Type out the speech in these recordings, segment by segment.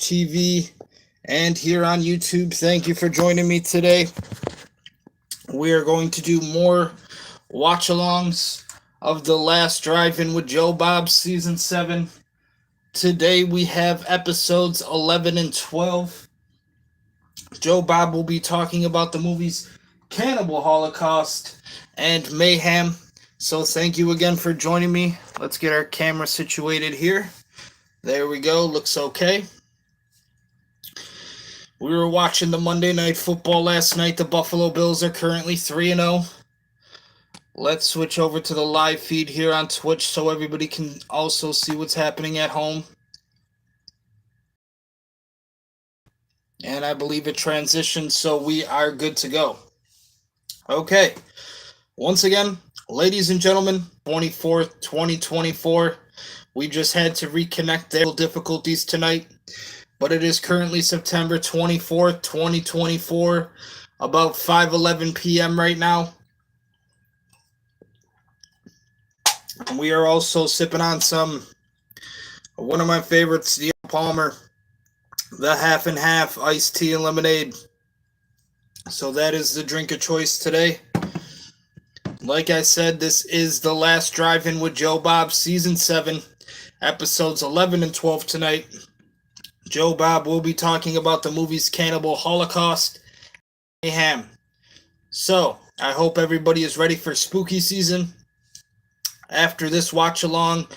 TV and here on YouTube. Thank you for joining me today. We are going to do more watch-alongs of The Last Drive-In with Joe Bob Season 7. Today we have episodes 11 and 12. Joe Bob will be talking about the movies Cannibal Holocaust and Mayhem. So thank you again for joining me. Let's get our camera situated here. There we go. Looks okay. We were watching the Monday Night Football last night. The Buffalo Bills are currently 3-0. Let's switch over to the live feed here on Twitch so everybody can also see what's happening at home. And I believe it transitioned, so we are good to go. Okay. Once again, ladies and gentlemen, 24th, 2024. We just had to reconnect. There were difficulties tonight, but it is currently September 24th, 2024, about 5:11 p.m. right now. And we are also sipping on one of my favorites, the Palmer, the half and half iced tea and lemonade. So that is the drink of choice today. Like I said, this is The Last Drive-In with Joe Bob, Season 7, Episodes 11 and 12 tonight. Joe Bob will be talking about the movies Cannibal Holocaust and Mayhem. So, I hope everybody is ready for spooky season. After this watch-along,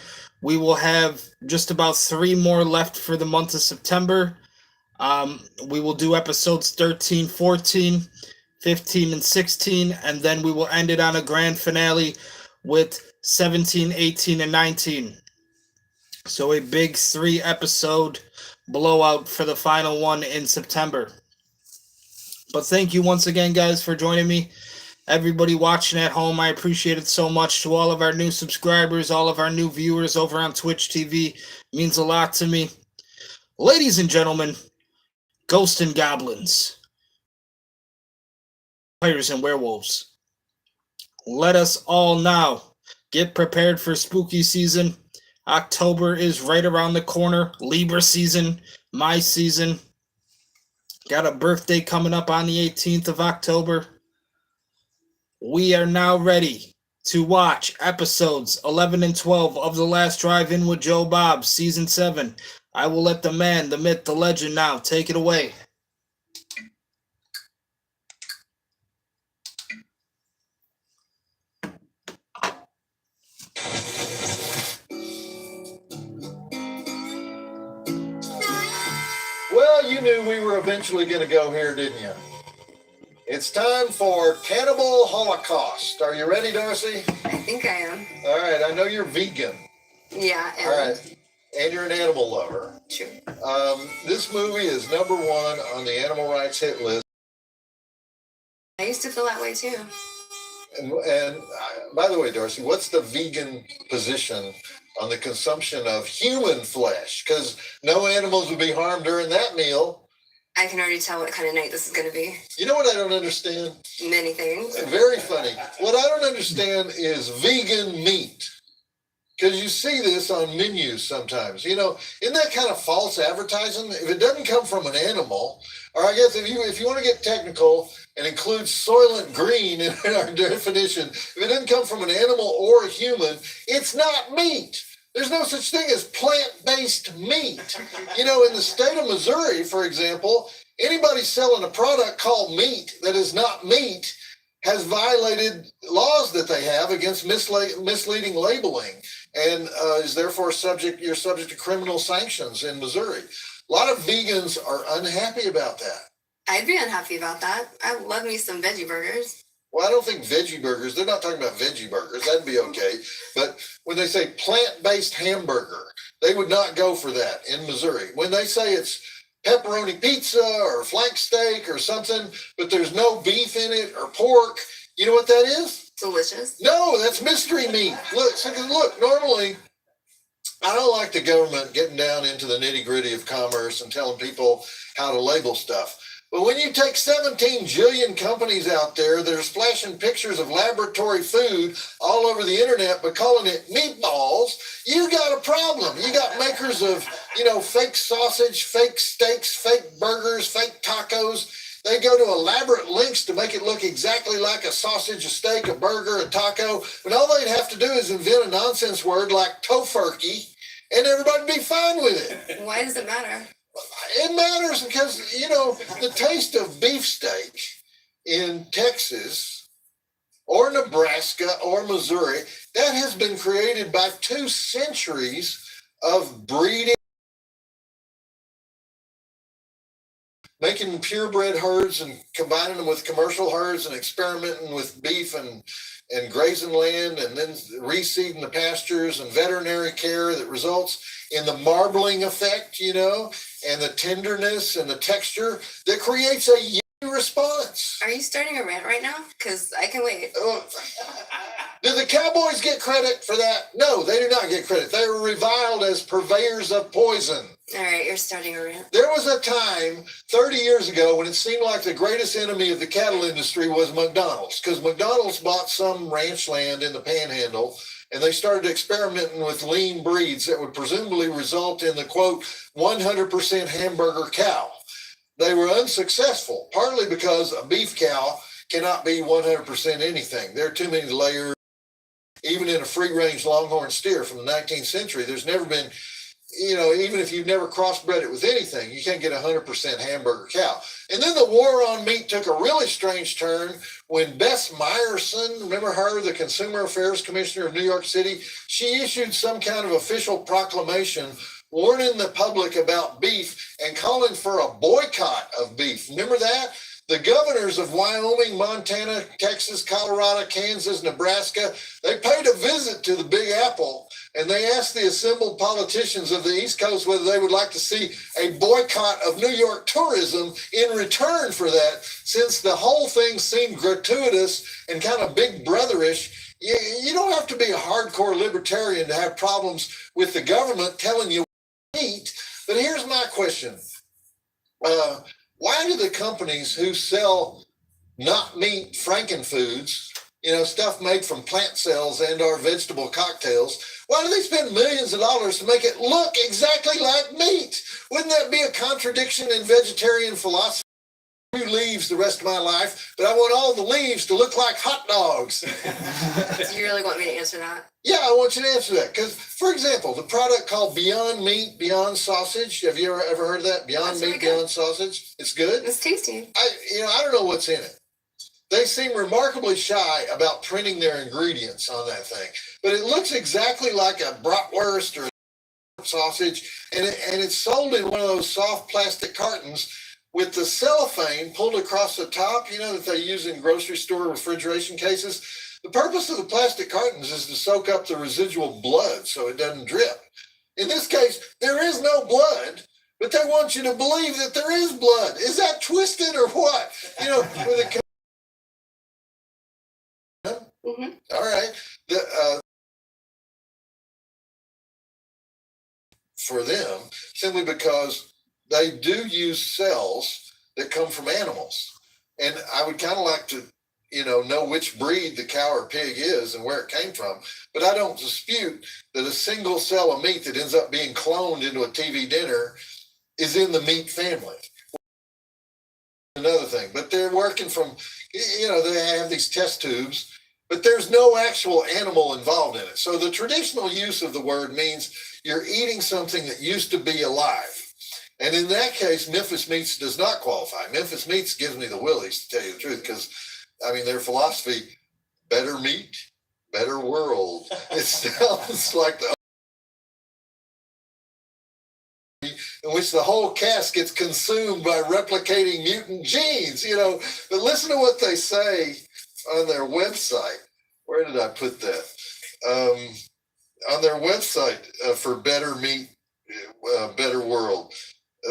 we will have just about 3 more left for the month of September. We will do episodes 13, 14, 15, and 16, and then we will end it on a grand finale with 17, 18, and 19. So a big 3-episode blowout for the final one in September. But thank you once again, guys, for joining me. Everybody watching at home, I appreciate it so much. To all of our new subscribers, all of our new viewers over on Twitch TV, means a lot to me. Ladies and gentlemen, Ghosts and Goblins, Vampires and Werewolves, let us all now get prepared for spooky season. October is right around the corner. Libra season, my season. Got a birthday coming up on the 18th of October. We are now ready to watch episodes 11 and 12 of The Last Drive-In with Joe Bob, Season 7. I will let the man, the myth, the legend now take it away. Well, you knew we were eventually going to go here, didn't you? It's time for Cannibal Holocaust. Are you ready, Darcy? I think I am. All right, I know you're vegan. Yeah. All right, and you're an animal lover. True. This movie is #1 on the animal rights hit list. I used to feel that way too. And by the way, Darcy, what's the vegan position on the consumption of human flesh? Because no animals would be harmed during that meal. I can already tell what kind of night this is going to be. You know what I don't understand? Many things. Very funny. What I don't understand is vegan meat. Because you see this on menus sometimes. You know, isn't that kind of false advertising? If it doesn't come from an animal, or I guess if you want to get technical and include Soylent Green in our definition, if it doesn't come from an animal or a human, it's not meat. There's no such thing as plant-based meat. You know, in the state of Missouri, for example, anybody selling a product called meat that is not meat has violated laws that they have against misleading labeling, and is therefore you're subject to criminal sanctions in Missouri. A lot of vegans are unhappy about that. I'd be unhappy about that. I love me some veggie burgers. Well, I don't think veggie burgers, they're not talking about veggie burgers. That'd be okay. But when they say plant-based hamburger, they would not go for that in Missouri. When they say it's pepperoni pizza or flank steak or something, but there's no beef in it or pork, you know what that is? Delicious. No, that's mystery meat. Look, normally I don't like the government getting down into the nitty-gritty of commerce and telling people how to label stuff. But when you take 17 jillion companies out there that are splashing pictures of laboratory food all over the internet but calling it meatballs, you got a problem. You got makers of, fake sausage, fake steaks, fake burgers, fake tacos. They go to elaborate lengths to make it look exactly like a sausage, a steak, a burger, a taco. But all they'd have to do is invent a nonsense word like tofurkey, and everybody'd be fine with it. Why does it matter? It matters because, the taste of beefsteak in Texas or Nebraska or Missouri, that has been created by 2 centuries of breeding, making purebred herds and combining them with commercial herds and experimenting with beef and grazing land and then reseeding the pastures and veterinary care that results in the marbling effect, and the tenderness and the texture that creates a yummy response. Are you starting a rant right now? Because I can wait. Do the Cowboys get credit for that? No, they do not get credit. They were reviled as purveyors of poison. All right, you're starting a rant. There was a time 30 years ago when it seemed like the greatest enemy of the cattle industry was McDonald's, because McDonald's bought some ranch land in the Panhandle and they started experimenting with lean breeds that would presumably result in the, quote, 100% hamburger cow. They were unsuccessful, partly because a beef cow cannot be 100% anything. There are too many layers. Even in a free-range longhorn steer from the 19th century, there's never been, even if you've never crossbred it with anything, you can't get 100% hamburger cow. And then the war on meat took a really strange turn when Bess Meyerson, remember her, the Consumer Affairs Commissioner of New York City, she issued some kind of official proclamation warning the public about beef and calling for a boycott of beef. Remember that? The governors of Wyoming, Montana, Texas, Colorado, Kansas, Nebraska, they paid a visit to the Big Apple and they asked the assembled politicians of the East Coast whether they would like to see a boycott of New York tourism in return for that, since the whole thing seemed gratuitous and kind of big brotherish. You don't have to be a hardcore libertarian to have problems with the government telling you what to eat. But here's my question. Why do the companies who sell not meat frankenfoods, stuff made from plant cells and or vegetable cocktails, why do they spend millions of dollars to make it look exactly like meat? Wouldn't that be a contradiction in vegetarian philosophy? Leaves the rest of my life, but I want all the leaves to look like hot dogs. Do you really want me to answer that? Yeah, I want you to answer that. Because, for example, the product called Beyond Meat, Beyond Sausage, have you ever heard of that? Beyond Meat, Beyond Sausage? It's good? It's tasty. I don't know what's in it. They seem remarkably shy about printing their ingredients on that thing. But it looks exactly like a bratwurst or sausage, and it's sold in one of those soft plastic cartons with the cellophane pulled across the top, that they use in grocery store refrigeration cases. The purpose of the plastic cartons is to soak up the residual blood so it doesn't drip. In this case, there is no blood, but they want you to believe that there is blood. Is that twisted or what? With a... Mm-hmm. All right. For them, simply because they do use cells that come from animals. And I would kind of like to, know which breed the cow or pig is and where it came from. But I don't dispute that a single cell of meat that ends up being cloned into a TV dinner is in the meat family. Another thing, but they're working from, they have these test tubes, but there's no actual animal involved in it. So the traditional use of the word means you're eating something that used to be alive. And in that case, Memphis Meats does not qualify. Memphis Meats gives me the willies, to tell you the truth, because, their philosophy, better meat, better world. It sounds like the in which the whole cast gets consumed by replicating mutant genes, But listen to what they say on their website. Where did I put that? On their website for Better Meat, Better World.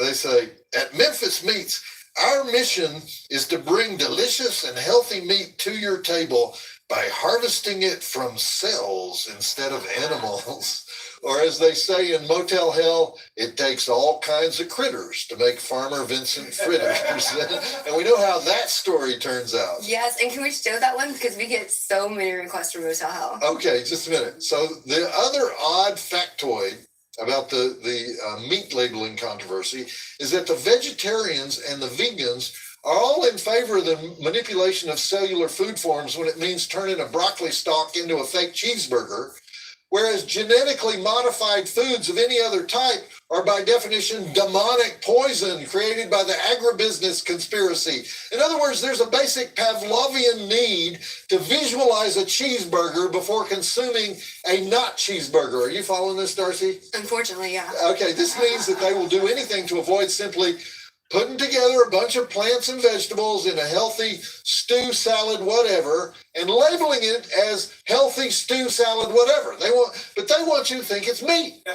They say, at Memphis Meats, our mission is to bring delicious and healthy meat to your table by harvesting it from cells instead of animals. Or as they say in Motel Hell, it takes all kinds of critters to make Farmer Vincent fritters. And we know how that story turns out. Yes, and can we show that one? Because we get so many requests from Motel Hell. Okay, just a minute. So the other odd factoid about the meat labeling controversy is that the vegetarians and the vegans are all in favor of the manipulation of cellular food forms when it means turning a broccoli stalk into a fake cheeseburger, whereas genetically modified foods of any other type are by definition demonic poison created by the agribusiness conspiracy. In other words, there's a basic Pavlovian need to visualize a cheeseburger before consuming a not cheeseburger. Are you following this, Darcy? Unfortunately, yeah. Okay, this means that they will do anything to avoid simply putting together a bunch of plants and vegetables in a healthy stew, salad, whatever, and labeling it as healthy stew, salad, whatever. They want you to think it's meat.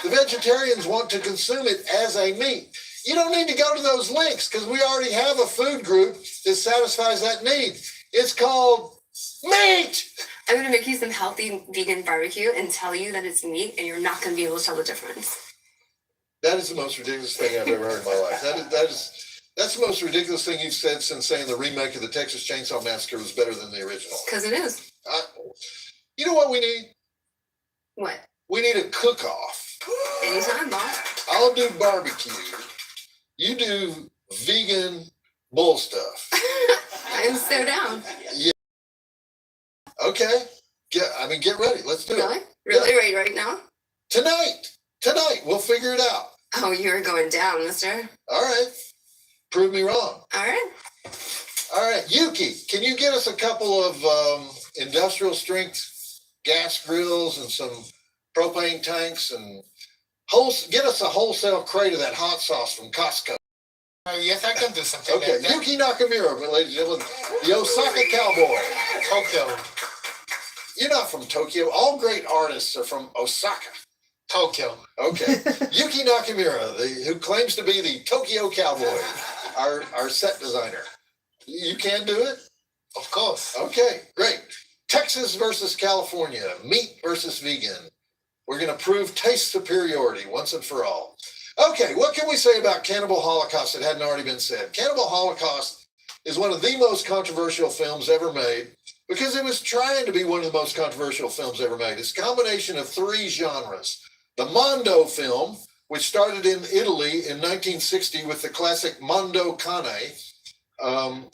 The vegetarians want to consume it as a meat. You don't need to go to those links because we already have a food group that satisfies that need. It's called meat. I'm going to make you some healthy vegan barbecue and tell you that it's meat, and you're not going to be able to tell the difference. That is the most ridiculous thing I've ever heard in my life. That's the most ridiculous thing you've said since saying the remake of the Texas Chainsaw Massacre was better than the original. Because it is. You know what we need? What? We need a cook-off. Anytime, boss. I'll do barbecue. You do vegan bull stuff. I'm so down. Yeah. Okay. Get ready. Let's do Really? it. Really? Right now? Tonight. We'll figure it out. Oh, you're going down, mister. All right. Prove me wrong. All right. All right. Yuki, can you get us a couple of industrial strength gas grills and some propane tanks and get us a wholesale crate of that hot sauce from Costco? Yes, I can do something Okay. like that. Yuki Nakamura, ladies and gentlemen, the Osaka Cowboy. Tokyo. You're not from Tokyo. All great artists are from Osaka. Tokyo. Okay. Yuki Nakamura, who claims to be the Tokyo Cowboy, our set designer. You can do it? Of course. Okay, great. Texas versus California, meat versus vegan. We're going to prove taste superiority once and for all. Okay, what can we say about Cannibal Holocaust that hadn't already been said? Cannibal Holocaust is one of the most controversial films ever made because it was trying to be one of the most controversial films ever made. It's a combination of three genres. The Mondo film, which started in Italy in 1960 with the classic Mondo Cane.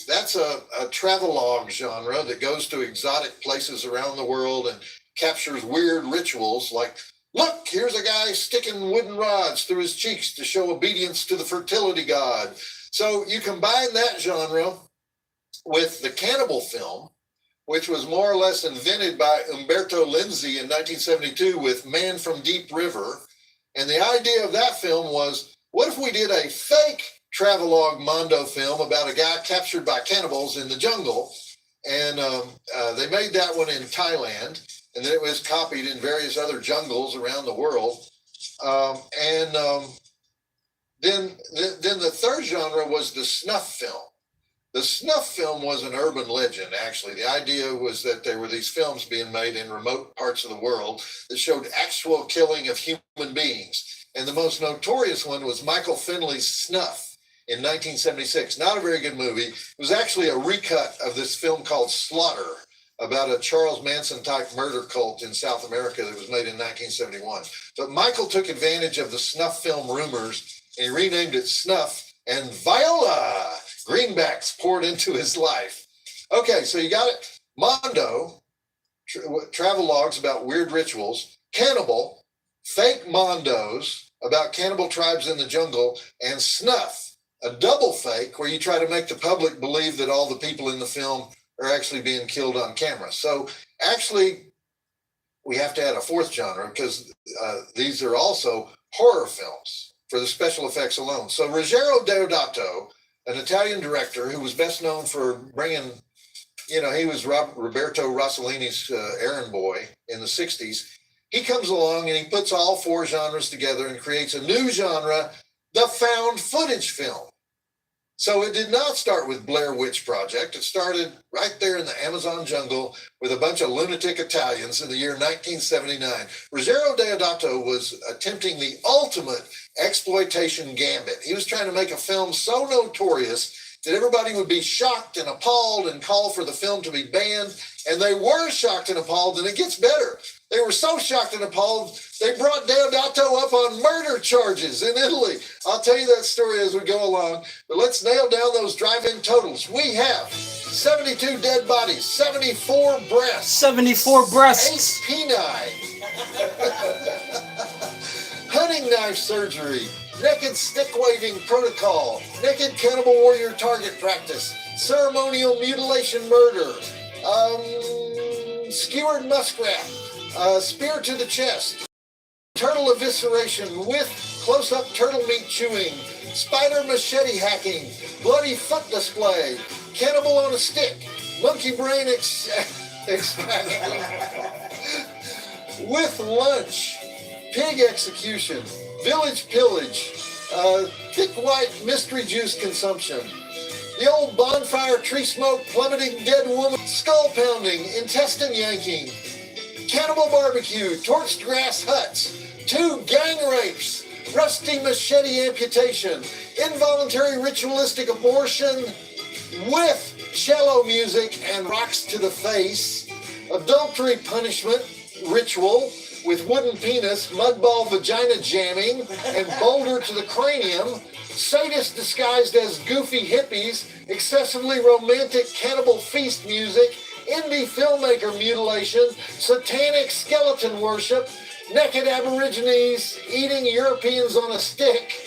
That's a travelogue genre that goes to exotic places around the world and captures weird rituals like, look, here's a guy sticking wooden rods through his cheeks to show obedience to the fertility god. So you combine that genre with the cannibal film, which was more or less invented by Umberto Lenzi in 1972 with Man from Deep River. And the idea of that film was, what if we did a fake travelogue Mondo film about a guy captured by cannibals in the jungle? And they made that one in Thailand, and then it was copied in various other jungles around the world. Then the third genre was the snuff film. The snuff film was an urban legend, actually. The idea was that there were these films being made in remote parts of the world that showed actual killing of human beings. And the most notorious one was Michael Finley's Snuff in 1976. Not a very good movie. It was actually a recut of this film called Slaughter about a Charles Manson-type murder cult in South America that was made in 1971. But Michael took advantage of the snuff film rumors and he renamed it Snuff, and Viola greenbacks poured into his life. Okay, so you got it. Mondo, travelogues about weird rituals. Cannibal, fake Mondos about cannibal tribes in the jungle. And Snuff, a double fake where you try to make the public believe that all the people in the film are actually being killed on camera. So actually, we have to add a fourth genre because these are also horror films for the special effects alone. So Ruggero Deodato, an Italian director who was best known for bringing, he was Roberto Rossellini's errand boy in the 60s. He comes along and he puts all four genres together and creates a new genre, the found footage film. So it did not start with Blair Witch Project. It started right there in the Amazon jungle with a bunch of lunatic Italians in the year 1979. Ruggero Deodato was attempting the ultimate exploitation gambit. He was trying to make a film so notorious that everybody would be shocked and appalled and call for the film to be banned. And they were shocked and appalled, and it gets better. They were so shocked and appalled, they brought Deodato up on murder charges in Italy. I'll tell you that story as we go along, but let's nail down those drive-in totals. We have 72 dead bodies, 74 breasts. 74 breasts. 8 peni. Hunting knife surgery. Naked stick-waving protocol. Naked cannibal warrior target practice. Ceremonial mutilation murder. Skewered muskrat. Spear to the chest, turtle evisceration with close-up turtle meat chewing, spider machete hacking, bloody foot display, cannibal on a stick, monkey brain extraction, with lunch, pig execution, village pillage, thick white mystery juice consumption, the old bonfire tree smoke plummeting dead woman, skull pounding, intestine yanking, cannibal barbecue, torched grass huts, 2 gang rapes, rusty machete amputation, involuntary ritualistic abortion with cello music and rocks to the face, adultery punishment ritual with wooden penis, mudball vagina jamming, and boulder to the cranium, sadists disguised as goofy hippies, excessively romantic cannibal feast music, indie filmmaker mutilation, satanic skeleton worship, naked aborigines eating Europeans on a stick,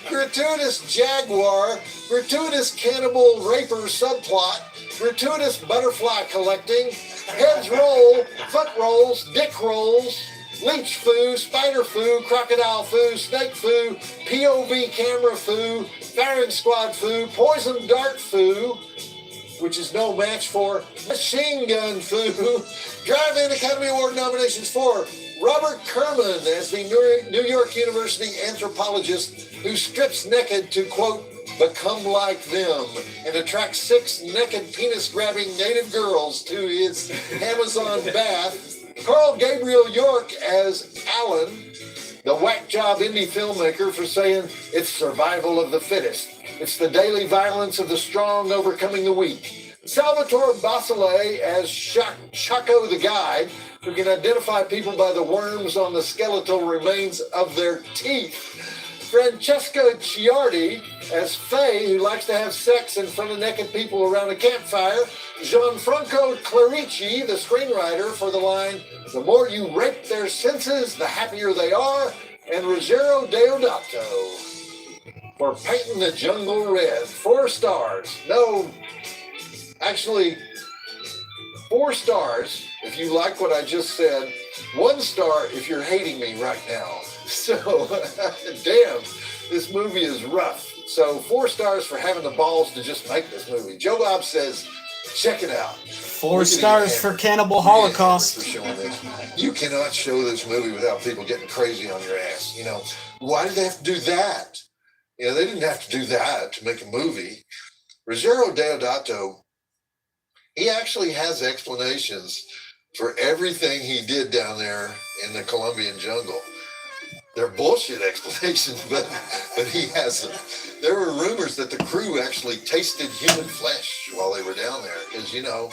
gratuitous jaguar, gratuitous cannibal raper subplot, gratuitous butterfly collecting, heads roll, foot rolls, dick rolls, leech foo, spider foo, crocodile foo, snake foo, POV camera foo, firing squad foo, poison dart foo, which is no match for machine gun foo. Drive-In Academy Award nominations for Robert Kerman as the New York University anthropologist who strips naked to, quote, become like them and attracts 6 naked penis-grabbing native girls to his Amazon bath. Carl Gabriel York as Alan, the whack job indie filmmaker, for saying it's survival of the fittest. It's the daily violence of the strong overcoming the weak. Salvatore Basile as Chaco the Guide, who can identify people by the worms on the skeletal remains of their teeth. Francesca Ciardi as Faye, who likes to have sex in front of naked people around a campfire. Gianfranco Clarici, the screenwriter, for the line, the more you rape their senses, the happier they are. And Ruggero Deodato for painting the jungle red. 4 stars. No, actually, 4 stars if you like what I just said. 1 star if you're hating me right now. So, damn, this movie is rough. So 4 stars for having the balls to just make this movie. Joe Bob says, check it out. 4 stars for Cannibal Holocaust. For showing this. You cannot show this movie without people getting crazy on your ass. You know, why did they have to do that? You know, they didn't have to do that to make a movie. Ruggero Deodato, he actually has explanations for everything he did down there in the Colombian jungle. They're bullshit explanations, but he has them. There were rumors that the crew actually tasted human flesh while they were down there because, you know,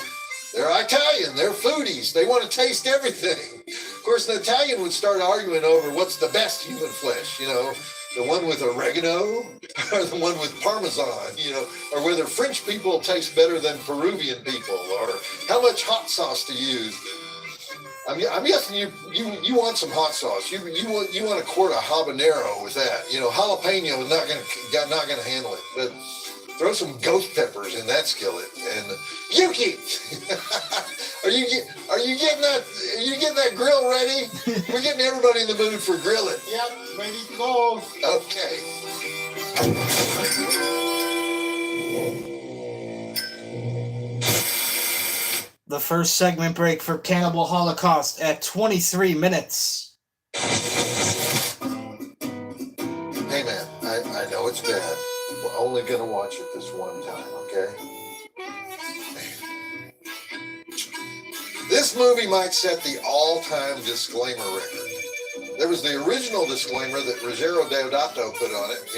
they're Italian, they're foodies, they want to taste everything. Of course, an Italian would start arguing over what's the best human flesh, you know, the one with oregano or the one with Parmesan, you know, or whether French people taste better than Peruvian people, or how much hot sauce to use. I'm guessing you want some hot sauce. You want a quart of habanero with that. You know, jalapeno is not gonna handle it. But throw some ghost peppers in that skillet. And Yuki, are you getting that grill ready? We're getting everybody in the mood for grilling. Yep, ready to go. Okay. The first segment break for Cannibal Holocaust at 23 minutes. Hey man, I know it's bad. We're only going to watch it this one time, okay? This movie might set the all-time disclaimer record. There was the original disclaimer that Ruggero Deodato put on it,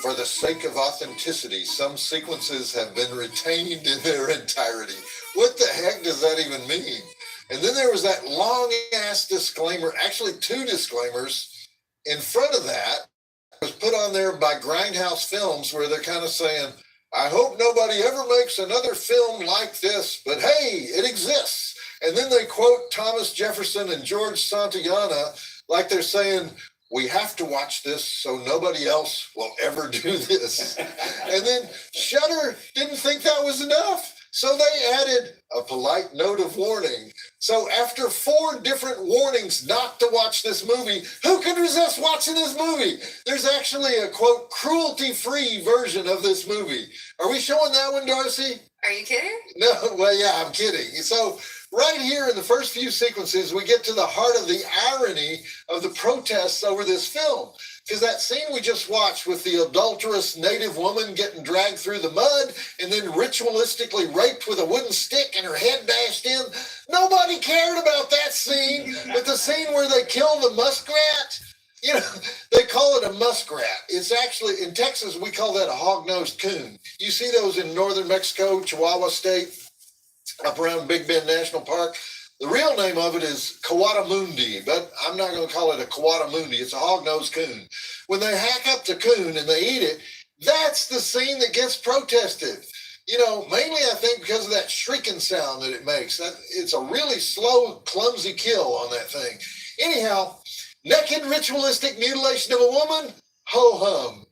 for the sake of authenticity, some sequences have been retained in their entirety. What the heck does that even mean? And then there was that long-ass disclaimer, actually 2 disclaimers in front of that, was put on there by Grindhouse Films, where they're kind of saying, I hope nobody ever makes another film like this, but hey, it exists. And then they quote Thomas Jefferson and George Santayana like they're saying, we have to watch this so nobody else will ever do this. And then Shudder didn't think that was enough. So they added a polite note of warning. So after 4 different warnings not to watch this movie, who can resist watching this movie? There's actually a, quote, cruelty-free version of this movie. Are we showing that one, Darcy? Are you kidding? No, well, yeah, I'm kidding. So right here in the first few sequences, we get to the heart of the irony of the protests over this film. Because that scene we just watched with the adulterous native woman getting dragged through the mud and then ritualistically raped with a wooden stick and her head bashed in, nobody cared about that scene. But the scene where they kill the muskrat, they call it a muskrat. It's actually, in Texas, we call that a hog-nosed coon. You see those in northern Mexico, Chihuahua State, up around Big Bend National Park. The real name of it is Coatamundi, but I'm not going to call it a Coatamundi. It's a hog-nosed coon. When they hack up the coon and they eat it, that's the scene that gets protested. Mainly I think because of that shrieking sound that it makes. It's a really slow, clumsy kill on that thing. Anyhow, naked ritualistic mutilation of a woman, ho-hum.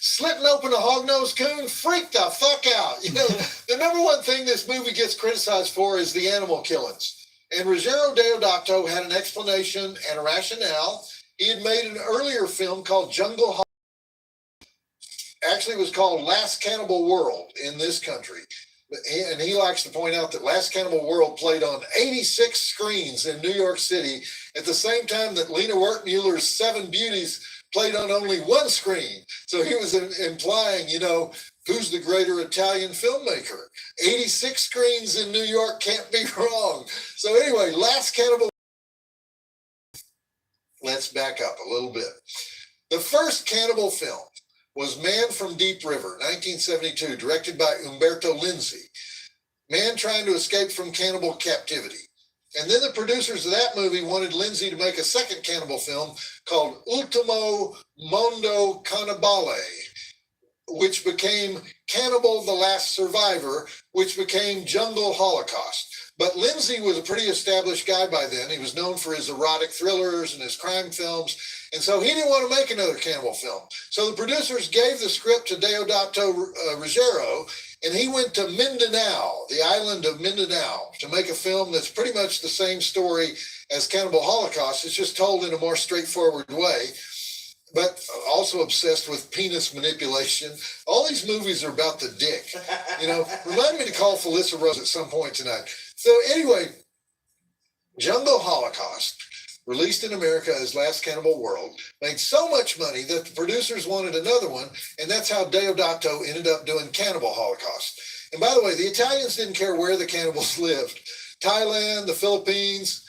Slitting open a hog-nosed coon, freak the fuck out. The number one thing this movie gets criticized for is the animal killings. And Ruggero Deodato had an explanation and a rationale. He had made an earlier film called Jungle Holocaust. Actually, it was called Last Cannibal World in this country. And he likes to point out that Last Cannibal World played on 86 screens in New York City at the same time that Lena Wertmüller's Seven Beauties played on only 1 screen. So he was implying, who's the greater Italian filmmaker? 86 screens in New York can't be wrong. So anyway, Last Cannibal. Let's back up a little bit. The first cannibal film was Man from Deep River, 1972, directed by Umberto Lenzi. Man trying to escape from cannibal captivity. And then the producers of that movie wanted Lenzi to make a second cannibal film called Ultimo Mondo Cannibale, which became Cannibal the Last Survivor, which became Jungle Holocaust. But Lenzi was a pretty established guy by then. He was known for his erotic thrillers and his crime films. And so he didn't want to make another cannibal film. So the producers gave the script to Deodato Ruggero, and he went to Mindanao, the island of Mindanao, to make a film that's pretty much the same story as Cannibal Holocaust. It's just told in a more straightforward way, but also obsessed with penis manipulation. All these movies are about the dick. Remind me to call Felissa Rose at some point tonight. So anyway, Jungle Holocaust, released in America as Last Cannibal World, made so much money that the producers wanted another one, and that's how Deodato ended up doing Cannibal Holocaust. And by the way, the Italians didn't care where the cannibals lived. Thailand, the Philippines,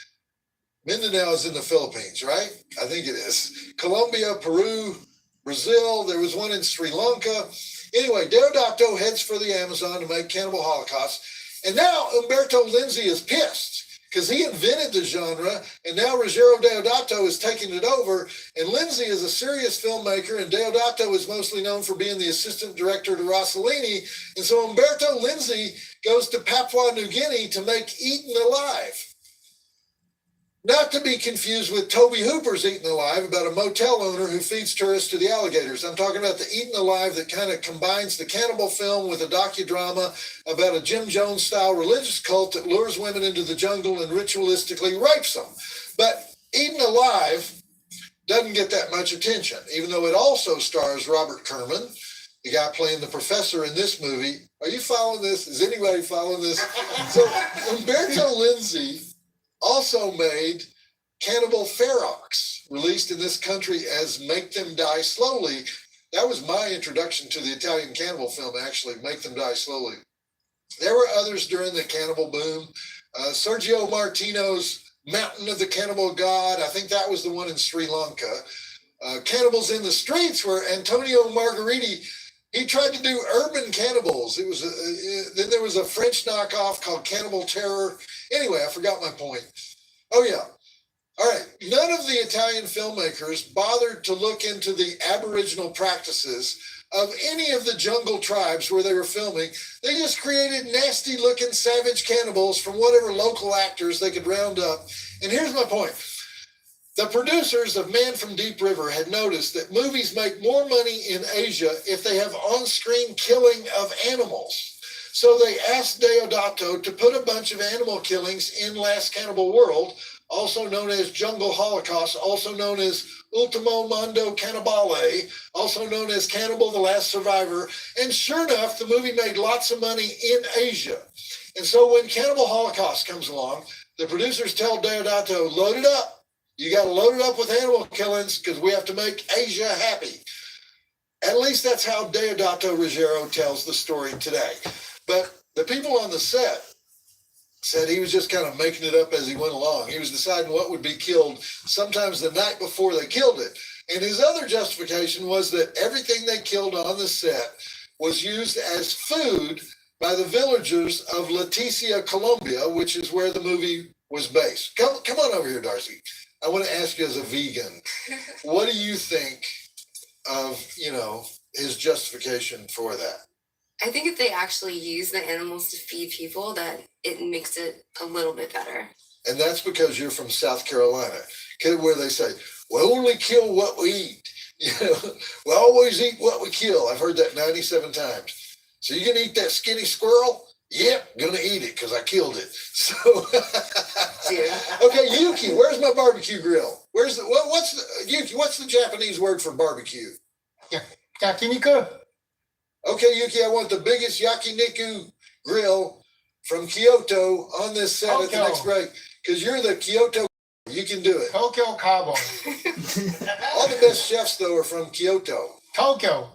Mindanao is in the Philippines, right? I think it is. Colombia, Peru, Brazil, there was one in Sri Lanka. Anyway, Deodato heads for the Amazon to make Cannibal Holocaust. And now Umberto Lenzi is pissed because he invented the genre, and now Ruggero Deodato is taking it over. And Lenzi is a serious filmmaker, and Deodato is mostly known for being the assistant director to Rossellini. And so Umberto Lenzi goes to Papua New Guinea to make Eaten Alive. Not to be confused with Toby Hooper's Eaten Alive, about a motel owner who feeds tourists to the alligators. I'm talking about the Eaten Alive that kind of combines the cannibal film with a docudrama about a Jim Jones-style religious cult that lures women into the jungle and ritualistically rapes them. But Eaten Alive doesn't get that much attention, even though it also stars Robert Kerman, the guy playing the professor in this movie. Are you following this? Is anybody following this? So Umberto Lenzi also made Cannibal Ferox, released in this country as Make Them Die Slowly, That was my introduction to the Italian cannibal film, actually, Make Them Die Slowly. There were others during the cannibal boom. Sergio Martino's Mountain of the Cannibal God, I think that was the one in Sri Lanka. Cannibals in the Streets, where Antonio Margheriti, he tried to do urban cannibals. It was then there was a French knockoff called Cannibal Terror. Anyway, I forgot my point. Oh yeah. All right. None of the Italian filmmakers bothered to look into the Aboriginal practices of any of the jungle tribes where they were filming. They just created nasty looking savage cannibals from whatever local actors they could round up. And here's my point. The producers of Man from Deep River had noticed that movies make more money in Asia if they have on-screen killing of animals. So they asked Deodato to put a bunch of animal killings in Last Cannibal World, also known as Jungle Holocaust, also known as Ultimo Mondo Cannibale, also known as Cannibal the Last Survivor. And sure enough, the movie made lots of money in Asia. And so when Cannibal Holocaust comes along, the producers tell Deodato, load it up. You got to load it up with animal killings because we have to make Asia happy. At least that's how Deodato Ruggiero tells the story today. But the people on the set said he was just kind of making it up as he went along. He was deciding what would be killed sometimes the night before they killed it. And his other justification was that everything they killed on the set was used as food by the villagers of Leticia, Colombia, which is where the movie was based. Come on over here, Darcy. I want to ask you as a vegan, what do you think of, his justification for that? I think if they actually use the animals to feed people, that it makes it a little bit better. And that's because you're from South Carolina, where they say, we only kill what we eat. We always eat what we kill. I've heard that 97 times. So you gonna eat that skinny squirrel? Yep, gonna eat it because I killed it. So, okay, Yuki, where's my barbecue grill? What's the Japanese word for barbecue? Yakiniku. Okay, Yuki, I want the biggest yakiniku grill from Kyoto on this set at the next break because you're the Kyoto. You can do it. Tokyo Carbon. All the best chefs, though, are from Kyoto. Tokyo.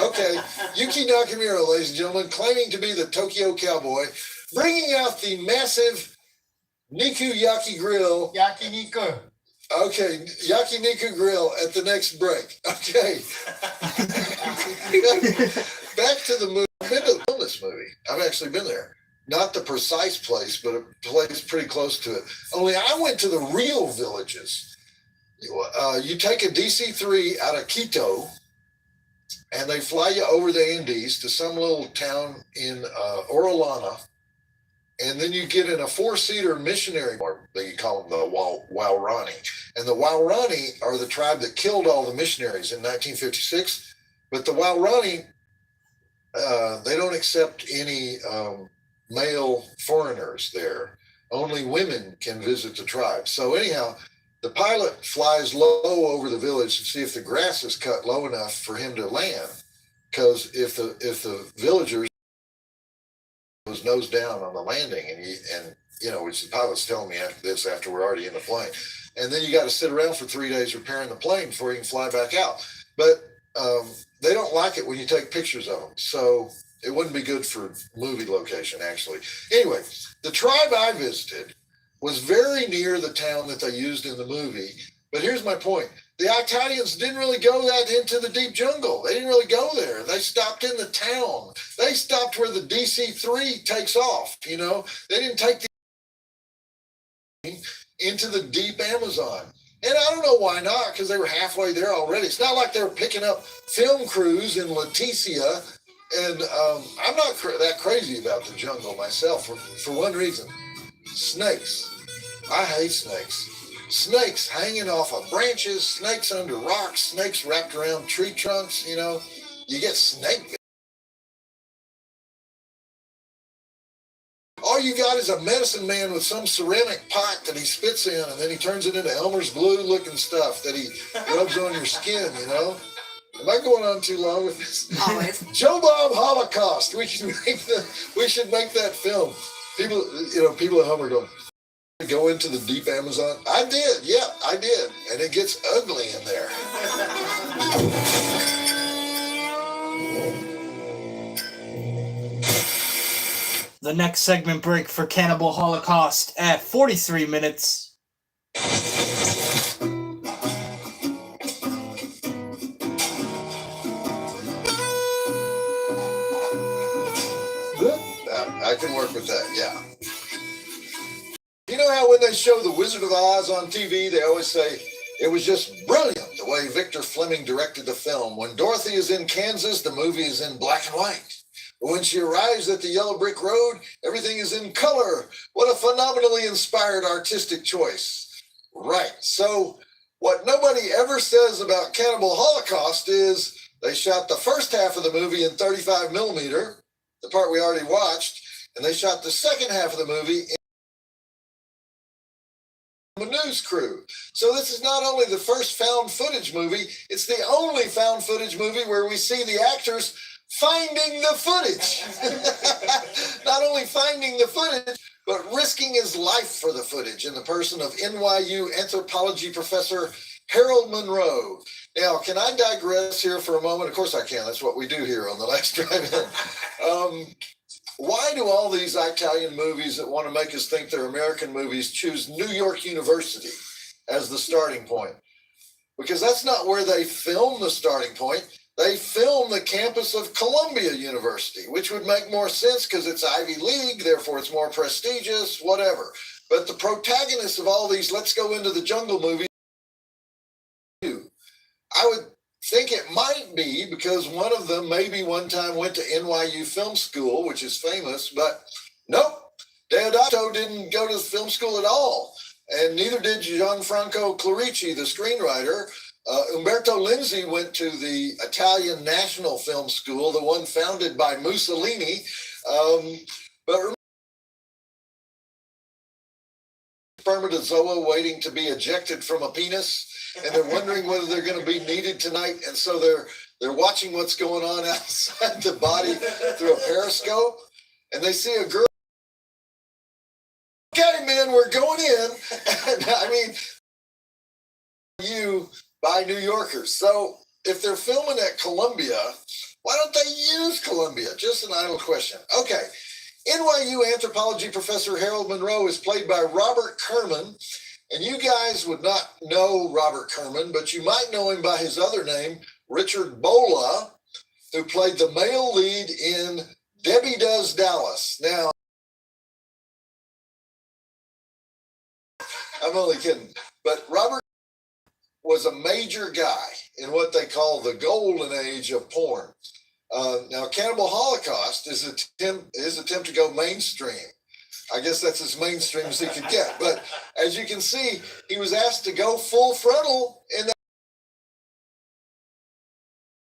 Okay, Yuki Nakamura, ladies and gentlemen, claiming to be the Tokyo Cowboy, bringing out the massive Niku Yaki grill. Yakiniku. Okay, Yakiniku grill at the next break. Okay. Back to the movie. I've been to this movie. I've actually been there. Not the precise place, but a place pretty close to it. Only I went to the real villages. You take a DC-3 out of Quito, and they fly you over the Andes to some little town in Orellana, and then you get in a four-seater missionary, or they call them the Waorani. And the Waorani are the tribe that killed all the missionaries in 1956. But the Waorani, they don't accept any male foreigners there. Only women can visit the tribe. So anyhow, the pilot flies low over the village to see if the grass is cut low enough for him to land. Because if the villagers was nose down on the landing, which the pilot's telling me after we're already in the plane, and then you got to sit around for 3 days repairing the plane before you can fly back out. But they don't like it when you take pictures of them, so it wouldn't be good for movie location, actually. Anyway, the tribe I visited was very near the town that they used in the movie. But here's my point. The Italians didn't really go that into the deep jungle. They didn't really go there. They stopped in the town. They stopped where the DC-3 takes off, They didn't take into the deep Amazon. And I don't know why not, because they were halfway there already. It's not like they were picking up film crews in Leticia. And I'm not that crazy about the jungle myself for one reason. Snakes. I hate snakes. Snakes hanging off of branches, snakes under rocks, snakes wrapped around tree trunks, You get snake. All you got is a medicine man with some ceramic pot that he spits in, and then he turns it into Elmer's glue looking stuff that he rubs on your skin, Am I going on too long with this? Always. Joe Bob Holocaust. We should make that film. People at home are going, go into the deep Amazon. I did. Yeah, I did. And it gets ugly in there. the next segment break for Cannibal Holocaust at 43 minutes. I can work with that, yeah. You know how when they show The Wizard of Oz on TV, they always say, it was just brilliant the way Victor Fleming directed the film. When Dorothy is in Kansas, the movie is in black and white. But when she arrives at the yellow brick road, everything is in color. What a phenomenally inspired artistic choice. Right. So what nobody ever says about Cannibal Holocaust is they shot the first half of the movie in 35 millimeter, the part we already watched, and they shot the second half of the movie in the news crew. So this is not only the first found footage movie, it's the only found footage movie where we see the actors finding the footage. Not only finding the footage, but risking his life for the footage in the person of NYU anthropology professor Harold Monroe. Now, can I digress here for a moment? Of course I can. That's what we do here on the Last Drive-In. Why do all these Italian movies that want to make us think they're American movies choose New York University as the starting point? Because that's not where they film the starting point. They film the campus of Columbia University, which would make more sense because it's Ivy League, therefore it's more prestigious, whatever. But the protagonists of all these Let's Go Into the Jungle movies, I would think it might be because one of them maybe one time went to NYU Film School, which is famous, but nope, Deodato didn't go to film school at all. And neither did Gianfranco Clarici, the screenwriter. Umberto Lenzi went to the Italian National Film School, the one founded by Mussolini. But spermatozoa waiting to be ejected from a penis, and they're wondering whether they're going to be needed tonight, and so they're watching what's going on outside the body through a periscope, and they see a girl. Okay, men, we're going in. I mean, you by New Yorkers. So if they're filming at Columbia, why don't they use Columbia? Just an idle question. Okay. NYU anthropology professor Harold Monroe is played by Robert Kerman. And you guys would not know Robert Kerman, but you might know him by his other name, Richard Bola, who played the male lead in Debbie Does Dallas. Now, I'm only kidding. But Robert was a major guy in what they call the golden age of porn. Now, Cannibal Holocaust is his attempt to go mainstream. I guess that's as mainstream as he could get. But as you can see, he was asked to go full frontal in that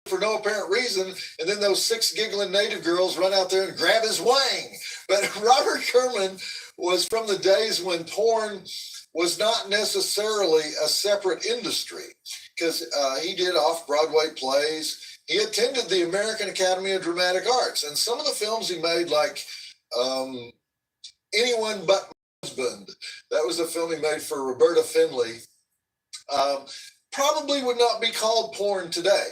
for no apparent reason. And then those 6 giggling native girls run out there and grab his wang. But Robert Kerman was from the days when porn was not necessarily a separate industry, because he did off-Broadway plays. He attended the American Academy of Dramatic Arts. And some of the films he made, like Anyone But My Husband, that was a film he made for Roberta Findlay, probably would not be called porn today.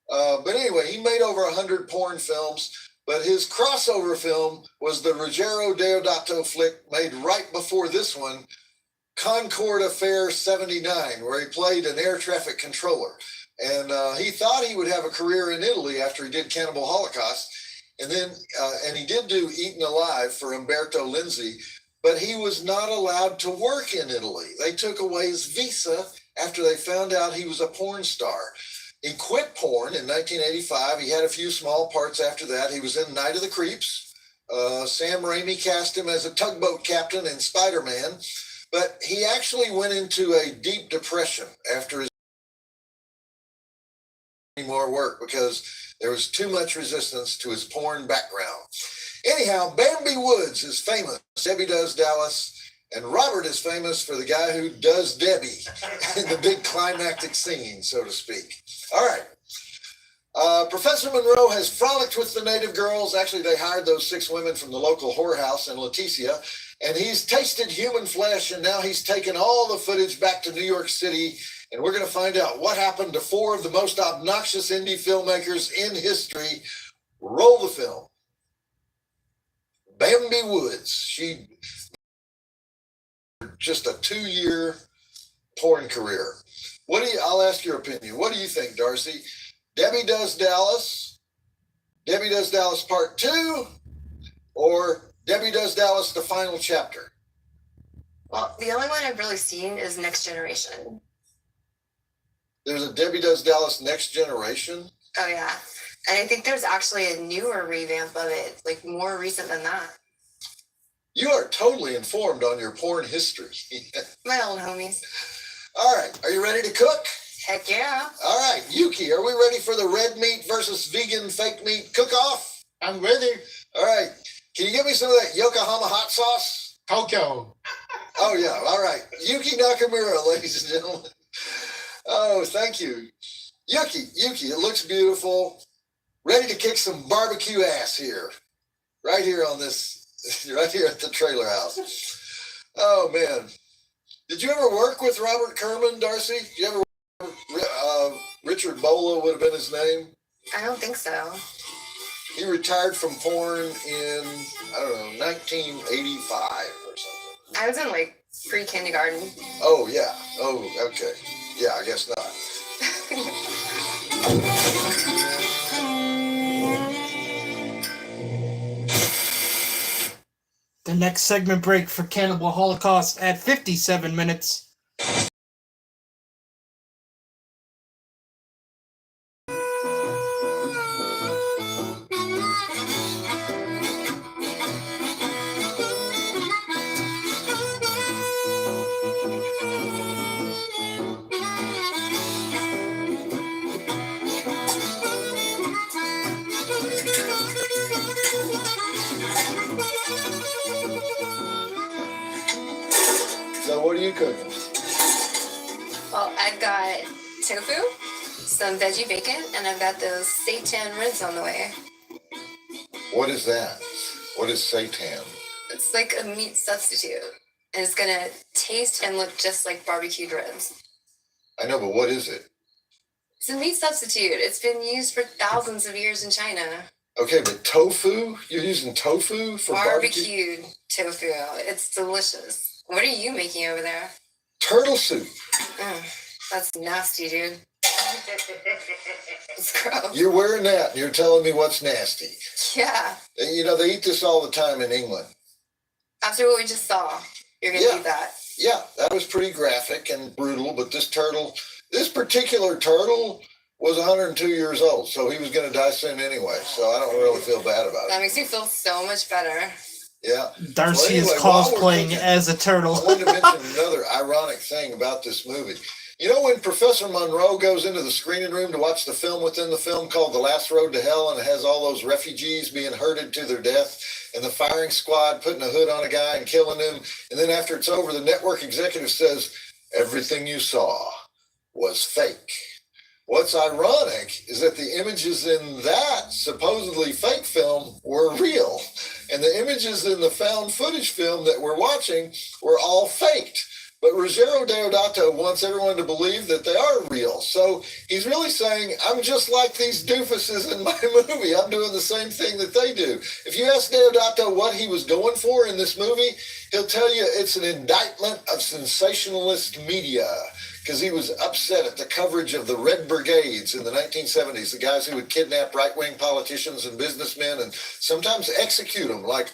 But anyway, he made over 100 porn films, but his crossover film was the Ruggero Deodato flick made right before this one, Concord Affair 79, where he played an air traffic controller. And he thought he would have a career in Italy after he did Cannibal Holocaust. And then, and he did do Eaten Alive for Umberto Lenzi, but he was not allowed to work in Italy. They took away his visa after they found out he was a porn star. He quit porn in 1985. He had a few small parts after that. He was in Night of the Creeps. Sam Raimi cast him as a tugboat captain in Spider-Man, but he actually went into a deep depression after his more work because there was too much resistance to his porn background. Anyhow, Bambi Woods is famous. Debbie Does Dallas. And Robert is famous for the guy who does Debbie in the big climactic singing, so to speak. All right. Professor Monroe has frolicked with the native girls. Actually, they hired those 6 women from the local whorehouse in Leticia. And he's tasted human flesh, and now he's taken all the footage back to New York City. And we're going to find out what happened to 4 of the most obnoxious indie filmmakers in history. Roll the film. Bambi Woods. She just a 2-year porn career. I'll ask your opinion. What do you think, Darcy? Debbie Does Dallas Part 2, or Debbie Does Dallas the final chapter? Well, the only one I've really seen is Next Generation. There's a Debbie Does Dallas Next Generation? Oh, yeah. And I think there's actually a newer revamp of it, like more recent than that. You are totally informed on your porn history. My old homies. All right, are you ready to cook? Heck yeah. All right, Yuki, are we ready for the red meat versus vegan fake meat cook-off? I'm ready. All right, can you give me some of that Yokohama hot sauce? Tokyo. Oh, yeah, all right. Yuki Nakamura, ladies and gentlemen. Oh, thank you. Yuki, it looks beautiful. Ready to kick some barbecue ass here. Right here on this, right here at the trailer house. Oh, man. Did you ever work with Robert Kerman, Darcy? Did you ever Richard Bola would have been his name? I don't think so. He retired from porn in, 1985 or something. I was in like pre-kindergarten. Oh, yeah. Oh, okay. Yeah, I guess not. The next segment break for Cannibal Holocaust at 57 minutes. So what are you cooking? Well, I've got tofu, some veggie bacon, and I've got those seitan ribs on the way. What is that? What is seitan? It's like a meat substitute. And it's going to taste and look just like barbecued ribs. I know, but what is it? It's a meat substitute. It's been used for thousands of years in China. Okay, but tofu? You're using tofu for barbecue? Barbecued tofu. It's delicious. What are you making over there? Turtle soup. That's nasty, dude. It's gross. You're wearing that and you're telling me what's nasty. Yeah. You know, they eat this all the time in England. After what we just saw, you're going to eat that. Yeah, that was pretty graphic and brutal, but this particular turtle was 102 years old, so he was going to die soon anyway, so I don't really feel bad about it. That makes me feel so much better. Yeah. Darcy is cosplaying as a turtle. I wanted to mention another ironic thing about this movie. You know when Professor Monroe goes into the screening room to watch the film within the film called The Last Road to Hell, and it has all those refugees being herded to their death, and the firing squad putting a hood on a guy and killing him, and then after it's over, the network executive says, "Everything you saw was fake." What's ironic is that the images in that supposedly fake film were real, and the images in the found footage film that we're watching were all faked. But Ruggero Deodato wants everyone to believe that they are real. So he's really saying, I'm just like these doofuses in my movie. I'm doing the same thing that they do. If you ask Deodato what he was going for in this movie, he'll tell you it's an indictment of sensationalist media, because he was upset at the coverage of the Red Brigades in the 1970s, the guys who would kidnap right-wing politicians and businessmen and sometimes execute them, like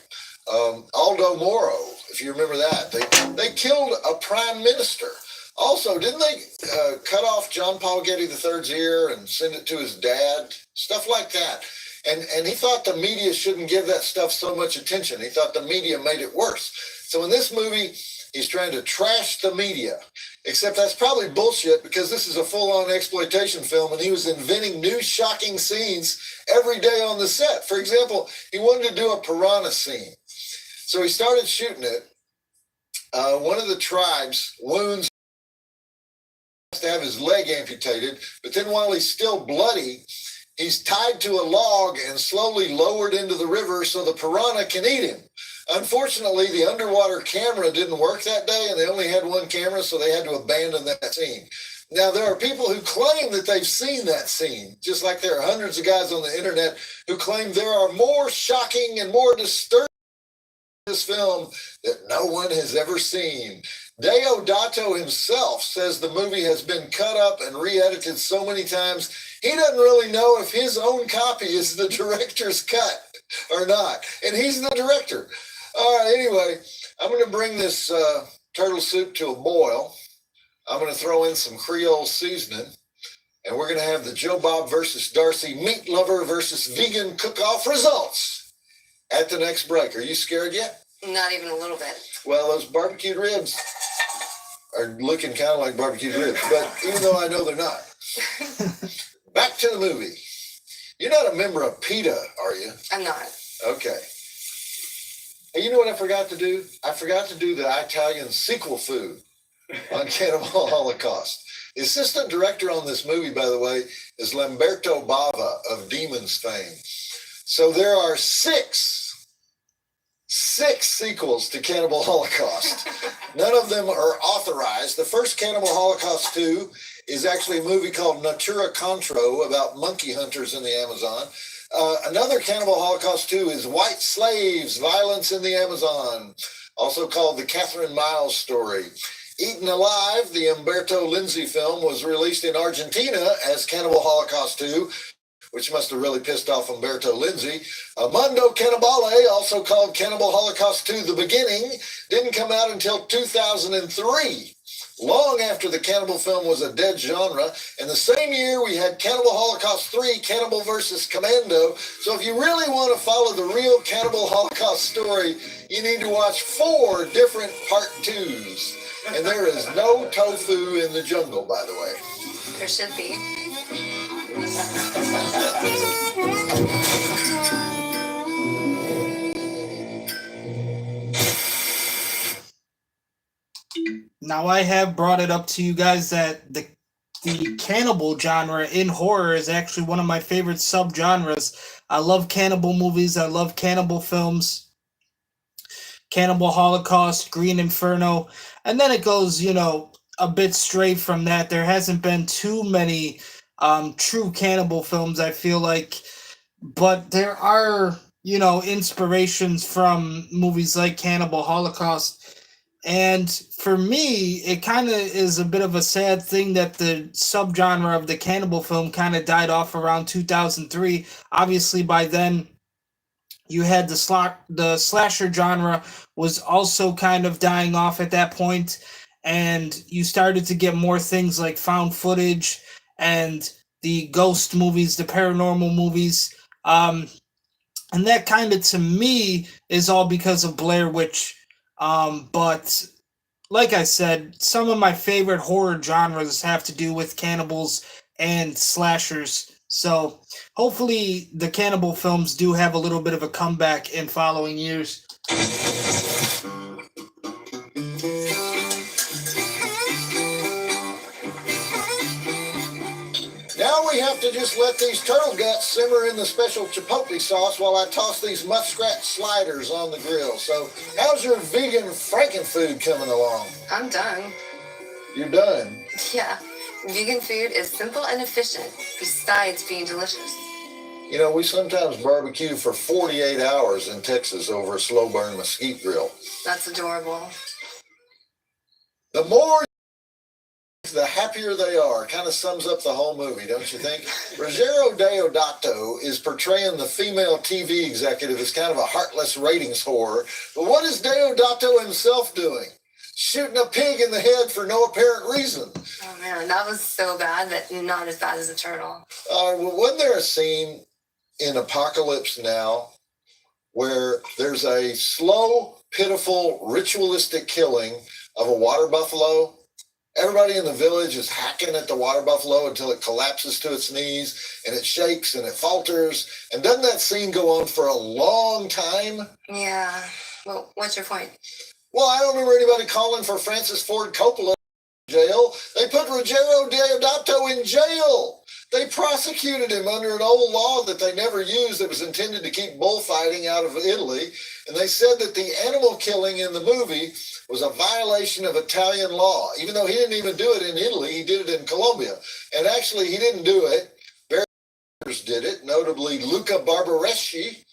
Aldo Moro, if you remember that. They killed a prime minister. Also, didn't they cut off John Paul Getty III's ear and send it to his dad? Stuff like that. And he thought the media shouldn't give that stuff so much attention. He thought the media made it worse. So in this movie, he's trying to trash the media. Except that's probably bullshit, because this is a full-on exploitation film, and he was inventing new shocking scenes every day on the set. For example, he wanted to do a piranha scene. So he started shooting it. One of the tribes wounds to have his leg amputated, but then while he's still bloody, he's tied to a log and slowly lowered into the river so the piranha can eat him. Unfortunately, the underwater camera didn't work that day, and they only had one camera, so they had to abandon that scene. Now, there are people who claim that they've seen that scene, just like there are hundreds of guys on the internet who claim there are more shocking and more disturbing this film that no one has ever seen. Deodato himself says the movie has been cut up and re-edited so many times, he doesn't really know if his own copy is the director's cut or not. And he's the director. All right, anyway, I'm going to bring this turtle soup to a boil. I'm going to throw in some Creole seasoning. And we're going to have the Joe Bob versus Darcy meat lover versus vegan cook-off results at the next break. Are you scared yet? Not even a little bit. Well, those barbecued ribs are looking kind of like barbecued ribs, but even though I know they're not. Back to the movie. You're not a member of PETA, are you? I'm not. Okay. Hey, you know what I forgot to do? I forgot to do the Italian sequel food on Cannibal Holocaust. The assistant director on this movie, by the way, is Lamberto Bava of Demons fame. So there are six sequels to Cannibal Holocaust. None of them are authorized. The first Cannibal Holocaust 2 is actually a movie called Natura Contro about monkey hunters in the Amazon. Another Cannibal Holocaust 2 is White Slaves, Violence in the Amazon, also called the Catherine Miles story. Eaten Alive, the Umberto Lenzi film, was released in Argentina as Cannibal Holocaust 2, which must have really pissed off Umberto Lenzi. Mundo Cannibale, also called Cannibal Holocaust 2 The Beginning, didn't come out until 2003, long after the cannibal film was a dead genre. And the same year we had Cannibal Holocaust 3, Cannibal vs. Commando. So if you really want to follow the real Cannibal Holocaust story, you need to watch 4 different part 2s. And there is no tofu in the jungle, by the way. There should be. Now, I have brought it up to you guys that the cannibal genre in horror is actually one of my favorite subgenres. I love cannibal movies. I love cannibal films. Cannibal Holocaust, Green Inferno, and then it goes, a bit straight from that. There hasn't been too many true cannibal films, I feel like, but there are, inspirations from movies like Cannibal Holocaust. And for me, it kind of is a bit of a sad thing that the subgenre of the cannibal film kind of died off around 2003. Obviously, by then, you had the slasher genre was also kind of dying off at that point, and you started to get more things like found footage and the ghost movies, the paranormal movies, and that kind of, to me, is all because of Blair Witch. But like I said, some of my favorite horror genres have to do with cannibals and slashers. So hopefully the cannibal films do have a little bit of a comeback in following years. Now we have to just let these turtle guts simmer in the special chipotle sauce while I toss these muskrat sliders on the grill. So how's your vegan frankenfood coming along? I'm done. You're done? Yeah. Vegan food is simple and efficient, besides being delicious. We sometimes barbecue for 48 hours in Texas over a slow burn mesquite grill. That's adorable. The more, the happier they are. Kind of sums up the whole movie, don't you think? Rogero Deodato is portraying the female TV executive as kind of a heartless ratings whore. But what is Deodato himself doing? Shooting a pig in the head for no apparent reason. Oh man, that was so bad, but not as bad as a turtle. Well, wasn't there a scene in Apocalypse Now where there's a slow, pitiful, ritualistic killing of a water buffalo? Everybody in the village is hacking at the water buffalo until it collapses to its knees and it shakes and it falters. And doesn't that scene go on for a long time? Yeah. Well, what's your point? Well, I don't remember anybody calling for Francis Ford Coppola in jail. They put Rogero Deodato in jail. They prosecuted him under an old law that they never used that was intended to keep bullfighting out of Italy. And they said that the animal killing in the movie was a violation of Italian law. Even though he didn't even do it in Italy, he did it in Colombia. And actually, he didn't do it. Very others did it, notably Luca Barbareschi,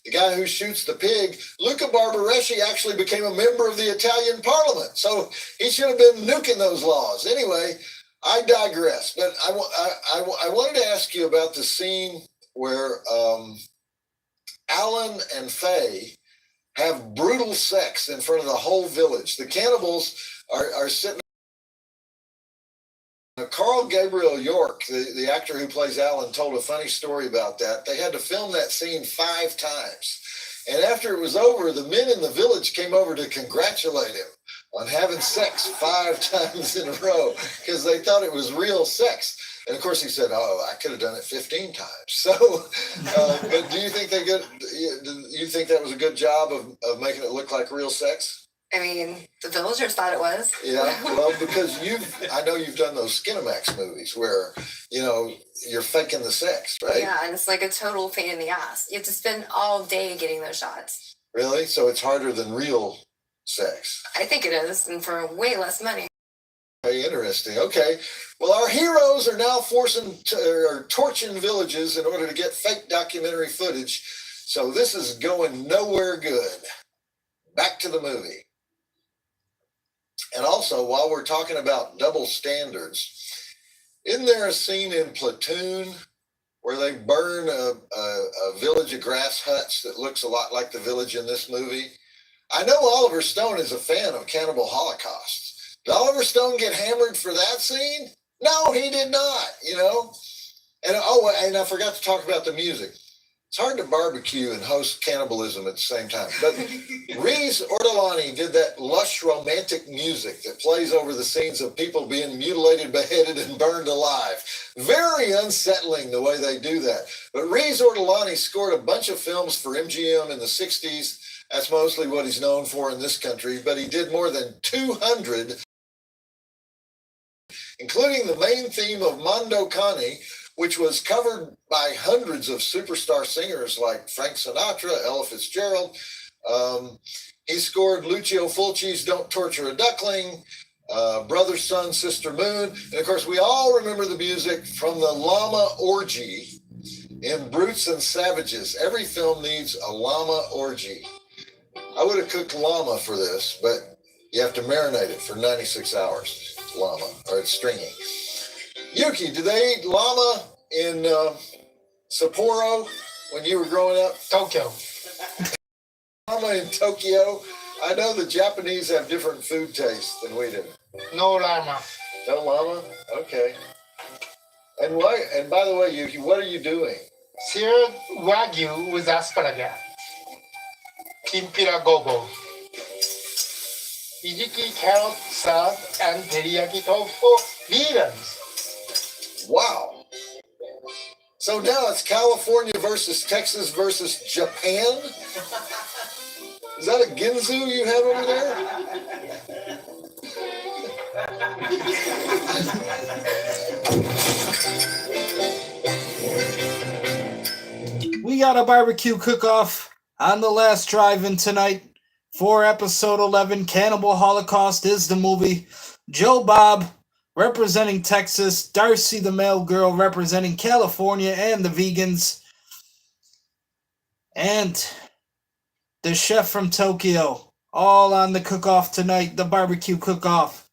the guy who shoots the pig, Luca Barbareschi actually became a member of the Italian parliament. So he should have been nuking those laws. Anyway, I digress. But I wanted to ask you about the scene where Alan and Faye have brutal sex in front of the whole village. The cannibals are sitting. Carl Gabriel York, the actor who plays Alan, told a funny story about that. They had to film that scene 5 times. And after it was over, the men in the village came over to congratulate him on having sex 5 times in a row because they thought it was real sex. And of course he said, "Oh, I could have done it 15 times." So, but do you think you think that was a good job of making it look like real sex? I mean, the villagers thought it was. Yeah, well, because I know you've done those Skinamax movies where, you're faking the sex, right? Yeah, and it's like a total pain in the ass. You have to spend all day getting those shots. Really? So it's harder than real sex? I think it is, and for way less money. Very interesting. Okay. Well, our heroes are now torching villages in order to get fake documentary footage. So this is going nowhere good. Back to the movie. And also, while we're talking about double standards, isn't there a scene in Platoon where they burn a village of grass huts that looks a lot like the village in this movie? I know Oliver Stone is a fan of Cannibal Holocaust. Did Oliver Stone get hammered for that scene? No, he did not, And I forgot to talk about the music. It's hard to barbecue and host cannibalism at the same time. But Reese Ortolani did that lush romantic music that plays over the scenes of people being mutilated, beheaded, and burned alive. Very unsettling the way they do that. But Reese Ortolani scored a bunch of films for MGM in the 60s. That's mostly what he's known for in this country. But he did more than 200, including the main theme of Mondo Cane, which was covered by hundreds of superstar singers like Frank Sinatra, Ella Fitzgerald. He scored Lucio Fulci's Don't Torture a Duckling, Brother, Sun, Sister, Moon. And of course, we all remember the music from the llama orgy in Brutes and Savages. Every film needs a llama orgy. I would have cooked llama for this, but you have to marinate it for 96 hours, llama, or it's stringy. Yuki, did they eat llama in Sapporo when you were growing up? Tokyo. Llama in Tokyo? I know the Japanese have different food tastes than we do. No llama. No llama? Okay. And why? And by the way, Yuki, what are you doing? Seared Wagyu with asparagus. Kimpira gobo. Ijiki carrot salad and teriyaki tofu vegans. Wow. So now it's California versus Texas versus Japan? Is that a Ginzu you have over We got a barbecue cook-off on the last drive-in tonight for episode 11. Cannibal Holocaust is the movie. Joe Bob representing Texas, Darcy the male girl representing California and the vegans, and the chef from Tokyo, all on the cook-off tonight, the barbecue cook-off.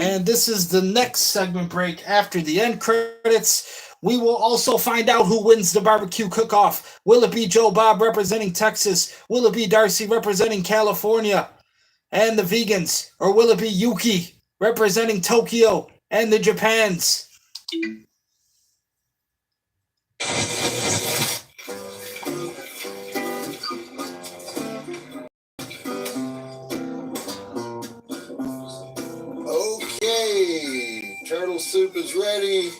And this is the next segment break. After the end credits, we will also find out who wins the barbecue cook-off. Will it be Joe Bob representing Texas? Will it be Darcy representing California and the vegans? Or will it be Yuki representing Tokyo and the Japans? Okay, turtle soup is ready.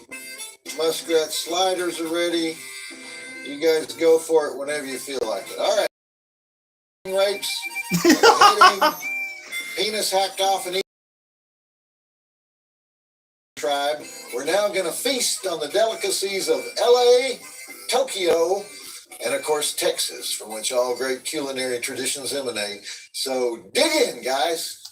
Muskrat sliders are ready. You guys go for it whenever you feel like it. All right. Rapes, hitting, penis hacked off and eaten. Tribe. We're now going to feast on the delicacies of LA, Tokyo, and of course Texas, from which all great culinary traditions emanate. So dig in, guys.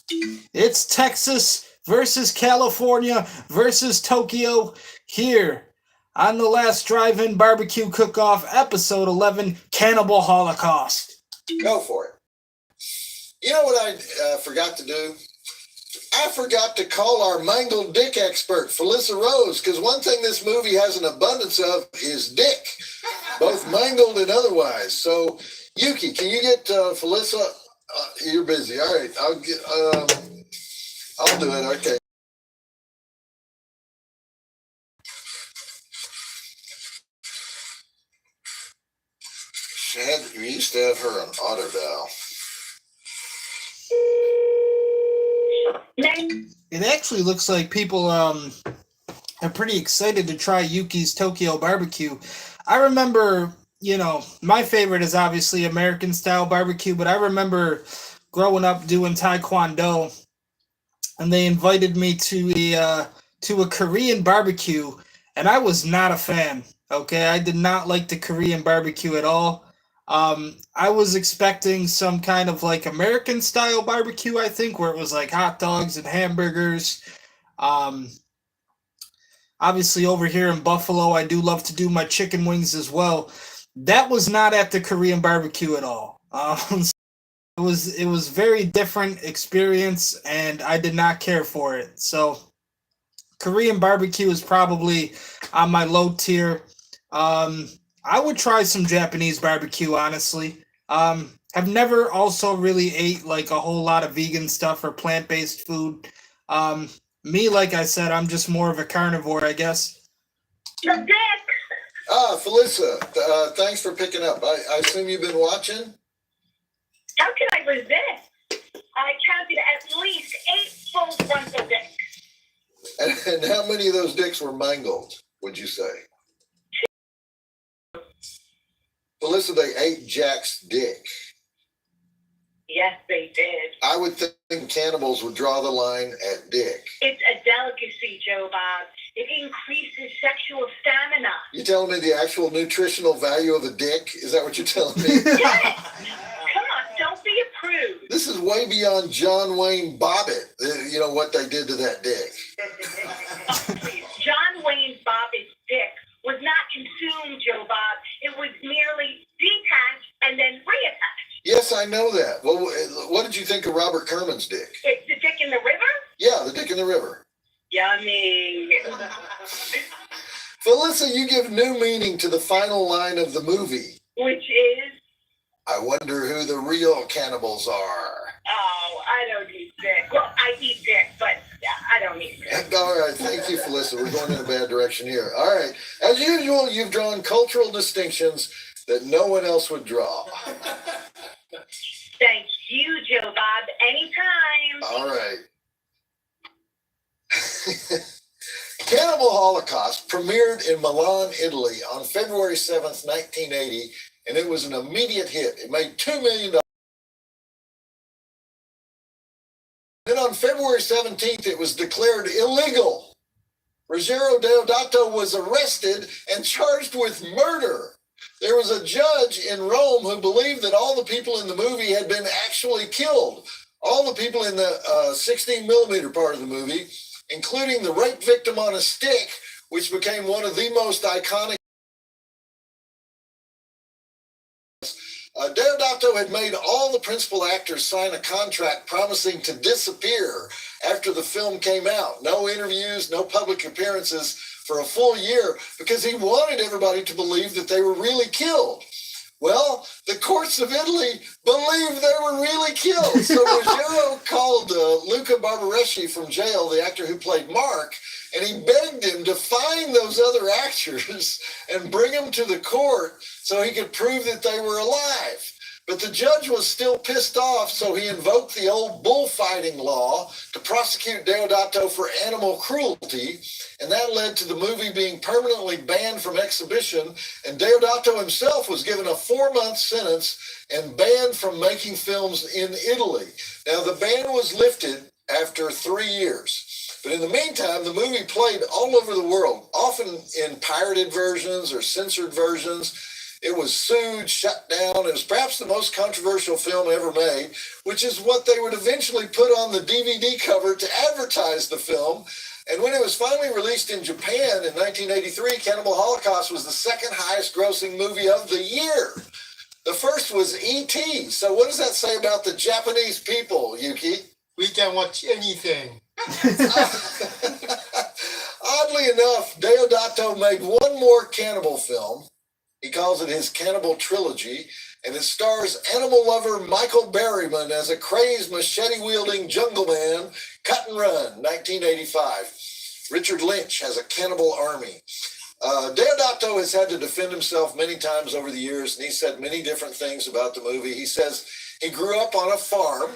It's Texas versus California versus Tokyo here on the last drive-in barbecue cook-off, episode 11, Cannibal Holocaust. Go for it. You know what I forgot to do? I forgot to call our mangled dick expert, Felissa Rose, because one thing this movie has an abundance of is dick, both mangled and otherwise. So, Yuki, can you get Felissa? You're busy. All right, I'll do it. Okay. We used to have her on auto dial. It actually looks like people are pretty excited to try Yuki's Tokyo barbecue. I remember, my favorite is obviously American style barbecue, but I remember growing up doing Taekwondo, and they invited me to a Korean barbecue, and I was not a fan. Okay, I did not like the Korean barbecue at all. I was expecting some kind of like American style barbecue, I think, where it was like hot dogs and hamburgers. Obviously over here in Buffalo, I do love to do my chicken wings as well. That was not at the Korean barbecue at all. It was very different experience, and I did not care for it. So Korean barbecue is probably on my low tier. I would try some Japanese barbecue, honestly. I've never also really ate like a whole lot of vegan stuff or plant-based food. Me, like I said, I'm just more of a carnivore, I guess. The dick! Felissa, thanks for picking up. I assume you've been watching? How can I resist? I counted at least 8 full frontal dicks. And how many of those dicks were mangled, would you say? Felissa, they ate Jack's dick. Yes, they did. I would think cannibals would draw the line at dick. It's a delicacy, Joe Bob. It increases sexual stamina. You telling me the actual nutritional value of a dick? Is that what you're telling me? Yes! Come on, don't be a prude. This is way beyond John Wayne Bobbitt, what they did to that dick. Oh, please. John Wayne Bobbitt's dick was not consumed, Joe Bob. It was merely detached and then reattached. Yes, I know that. Well, what did you think of Robert Kerman's dick? It's the dick in the river? Yeah, the dick in the river. Yummy. Felissa, you give new meaning to the final line of the movie. Which is? I wonder who the real cannibals are. Oh, I don't eat dick. Well, I eat dick, but I don't eat dick. All right, thank you, Felissa. We're going in a bad direction here. All right. As usual, you've drawn cultural distinctions that no one else would draw. Thank you, Joe Bob. Anytime. All right. Cannibal Holocaust premiered in Milan, Italy on February 7th, 1980, and it was an immediate hit. It made $2 million. Then on February 17th, it was declared illegal. Ruggero Deodato was arrested and charged with murder. There was a judge in Rome who believed that all the people in the movie had been actually killed. All the people in the 16 millimeter part of the movie, including the rape victim on a stick, which became one of the most iconic. Deodato had made all the principal actors sign a contract promising to disappear after the film came out. No interviews, no public appearances for a full year because he wanted everybody to believe that they were really killed. Well, the courts of Italy believed they were really killed. So Ruggero called Luca Barbareschi from jail, the actor who played Mark, and he begged him to find those other actors and bring them to the court so he could prove that they were alive. But the judge was still pissed off, so he invoked the old bullfighting law to prosecute Deodato for animal cruelty, and that led to the movie being permanently banned from exhibition, and Deodato himself was given a 4-month sentence and banned from making films in Italy. Now, the ban was lifted after 3 years. But in the meantime, the movie played all over the world, often in pirated versions or censored versions. It was sued, shut down. It was perhaps the most controversial film ever made, which is what they would eventually put on the DVD cover to advertise the film. And when it was finally released in Japan in 1983, Cannibal Holocaust was the second highest grossing movie of the year. The first was E.T. So what does that say about the Japanese people, Yuki? We can watch anything. Oddly enough, Deodato made one more cannibal film. He calls it his Cannibal Trilogy, and it stars animal lover Michael Berryman as a crazed machete-wielding jungle man. Cut and Run, 1985. Richard Lynch has a cannibal army. Deodato has had to defend himself many times over the years, and he said many different things about the movie. He says he grew up on a farm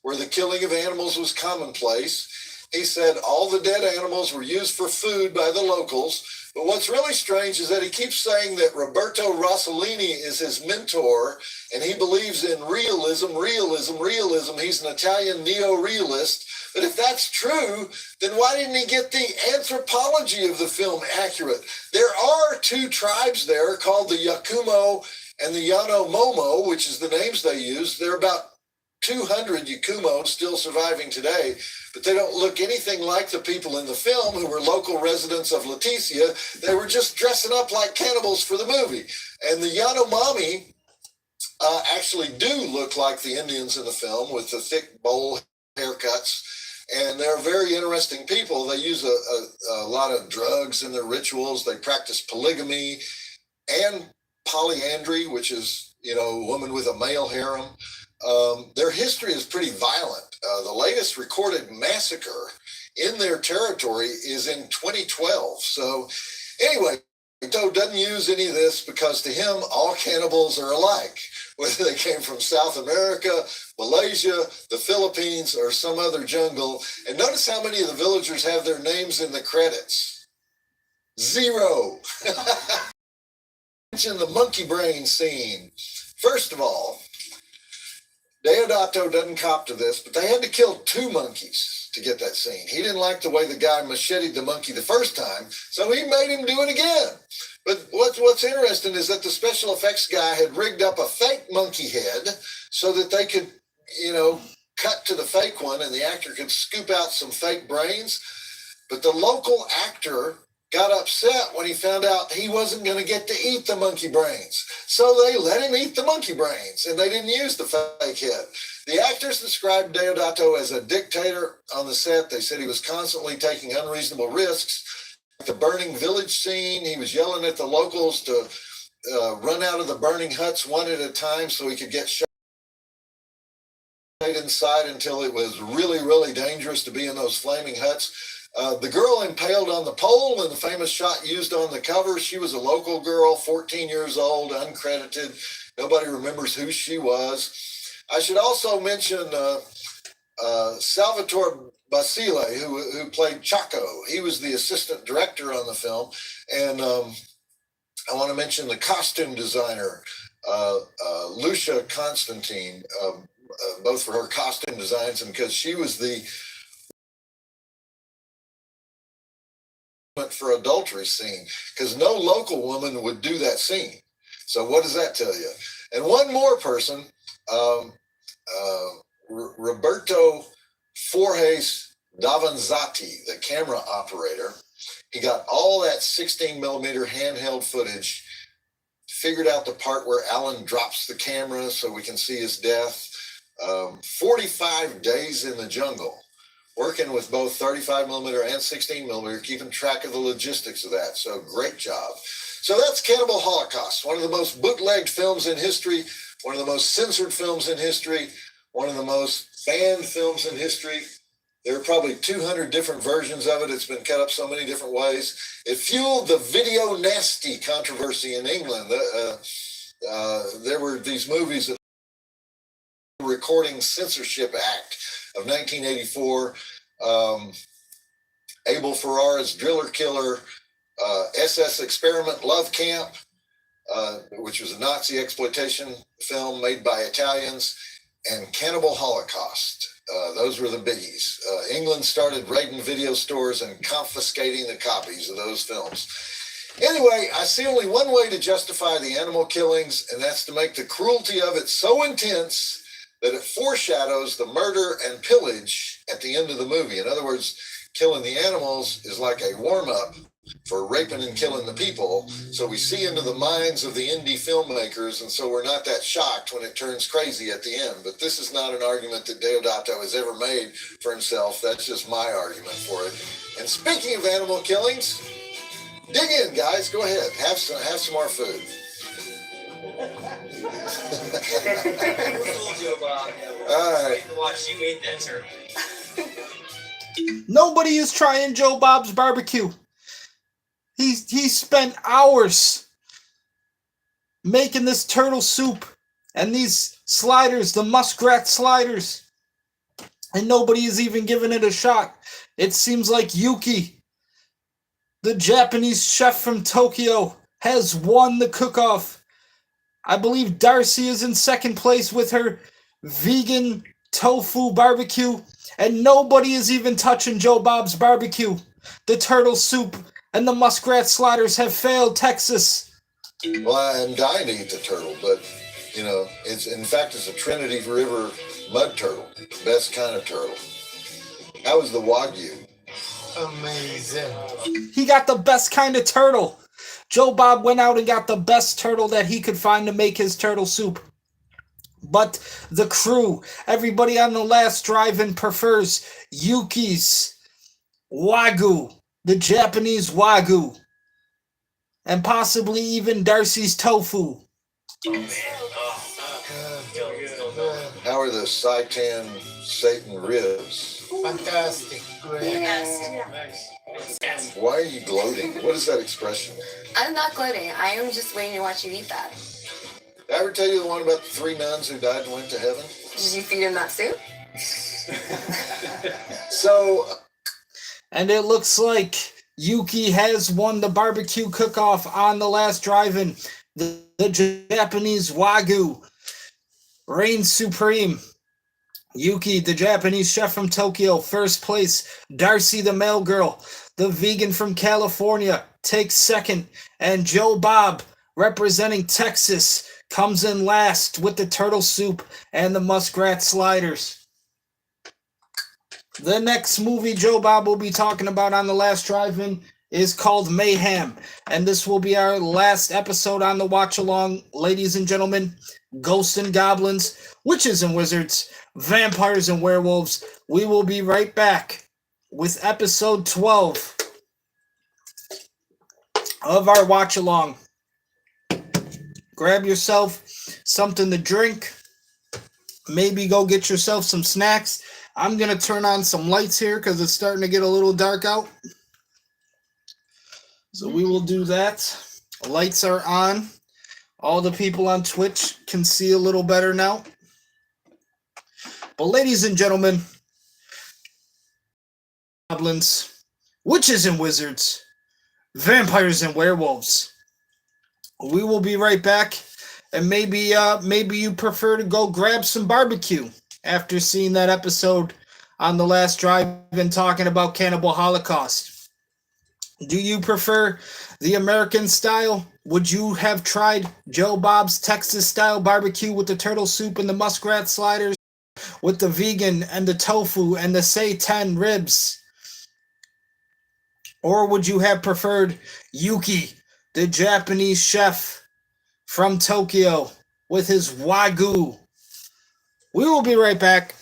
where the killing of animals was commonplace. He said all the dead animals were used for food by the locals. But what's really strange is that he keeps saying that Roberto Rossellini is his mentor, and he believes in realism. He's an Italian neo-realist. But if that's true, then why didn't he get the anthropology of the film accurate? There are two tribes there called the Yakumo and the Yanomamo, which is the names they use. There are about 200 Yakumo still surviving today, but they don't look anything like the people in the film who were local residents of Leticia. They were just dressing up like cannibals for the movie. And the Yanomami actually do look like the Indians in the film with the thick bowl haircuts. And they're very interesting people. They use a lot of drugs in their rituals. They practice polygamy and polyandry, which is, a woman with a male harem. Their history is pretty violent. The latest recorded massacre in their territory is in 2012. So anyway, Doe doesn't use any of this because to him, all cannibals are alike, whether they came from South America, Malaysia, the Philippines, or some other jungle. And notice how many of the villagers have their names in the credits. 0. Mention the monkey brain scene. First of all, Deodato doesn't cop to this, but they had to kill 2 monkeys to get that scene. He didn't like the way the guy macheted the monkey the first time, so he made him do it again. But what's interesting is that the special effects guy had rigged up a fake monkey head so that they could, cut to the fake one and the actor could scoop out some fake brains. But the local actor got upset when he found out he wasn't going to get to eat the monkey brains. So they let him eat the monkey brains, and they didn't use the fake head. The actors described Deodato as a dictator on the set. They said he was constantly taking unreasonable risks. The burning village scene, he was yelling at the locals to run out of the burning huts one at a time so he could get shot inside until it was really, really dangerous to be in those flaming huts. The girl impaled on the pole in the famous shot used on the cover, she was a local girl, 14 years old, uncredited. Nobody remembers who she was. I should also mention Salvatore Basile, who played Chaco. He was the assistant director on the film. And I want to mention the costume designer, Lucia Constantine, both for her costume designs and because she was the for adultery scene, because no local woman would do that scene. So what does that tell you? And one more person, Roberto Forges Davanzati, the camera operator. He got all that 16 millimeter handheld footage, figured out the part where Alan drops the camera so we can see his death. 45 days in the jungle, working with both 35 millimeter and 16 millimeter, keeping track of the logistics of that. So great job. So that's Cannibal Holocaust, one of the most bootlegged films in history, one of the most censored films in history, one of the most banned films in history. There are probably 200 different versions of it. It's been cut up so many different ways. It fueled the video nasty controversy in England. There were these movies that Recording Censorship Act of 1984, Abel Ferrara's Driller Killer, SS Experiment Love Camp, which was a Nazi exploitation film made by Italians, and Cannibal Holocaust. Those were the biggies. England started raiding video stores and confiscating the copies of those films. Anyway, I see only one way to justify the animal killings, and that's to make the cruelty of it so intense that it foreshadows the murder and pillage at the end of the movie. In other words, killing the animals is like a warm-up for raping and killing the people. So we see into the minds of the indie filmmakers, and so we're not that shocked when it turns crazy at the end. But this is not an argument that Deodato has ever made for himself. That's just my argument for it. And speaking of animal killings, dig in, guys. Go ahead. Have some more food. All right. Watch you eat that turtle. Nobody is trying Joe Bob's barbecue. He spent hours making this turtle soup and these sliders, the muskrat sliders, and nobody is even giving it a shot. It seems like Yuki, the Japanese chef from Tokyo, has won the cook-off. I believe Darcy is in second place with her vegan tofu barbecue, and nobody is even touching Joe Bob's barbecue. The turtle soup and the muskrat sliders have failed Texas. Well, I'm dying to eat the turtle, but it's a Trinity River mud turtle, best kind of turtle. That was the Wagyu. Amazing. He got the best kind of turtle. Joe Bob went out and got the best turtle that he could find to make his turtle soup. But the crew, everybody on the last drive-in prefers Yuki's Wagyu, the Japanese Wagyu, and possibly even Darcy's tofu. How are the Seitan Satan ribs? Fantastic. Great. Why are you gloating? What is that expression? I'm not gloating. I am just waiting to watch you eat that. Did I ever tell you the one about the 3 nuns who died and went to heaven? Did you feed him that soup? So, and it looks like Yuki has won the barbecue cook-off on the last drive-in. The Japanese Wagyu reigns supreme. Yuki, the Japanese chef from Tokyo, first place. Darcy, the male girl, the vegan from California, takes second. And Joe Bob, representing Texas, comes in last with the turtle soup and the muskrat sliders. The next movie Joe Bob will be talking about on the last drive-in is called Mayhem. And this will be our last episode on the Watchalong. Ladies and gentlemen, ghosts and goblins, witches and wizards, vampires and werewolves. We will be right back with episode 12 of our Watchalong. Grab yourself something to drink. Maybe go get yourself some snacks. I'm going to turn on some lights here because it's starting to get a little dark out. So we will do that. Lights are on. All the people on Twitch can see a little better now. But ladies and gentlemen, goblins, witches and wizards, vampires and werewolves. We will be right back. And maybe you prefer to go grab some barbecue after seeing that episode on the last drive-in talking about Cannibal Holocaust. Do you prefer the American style? Would you have tried Joe Bob's Texas style barbecue with the turtle soup and the muskrat sliders, with the vegan and the tofu and the seitan ribs? Or would you have preferred Yuki, the Japanese chef from Tokyo, with his Wagyu? We will be right back.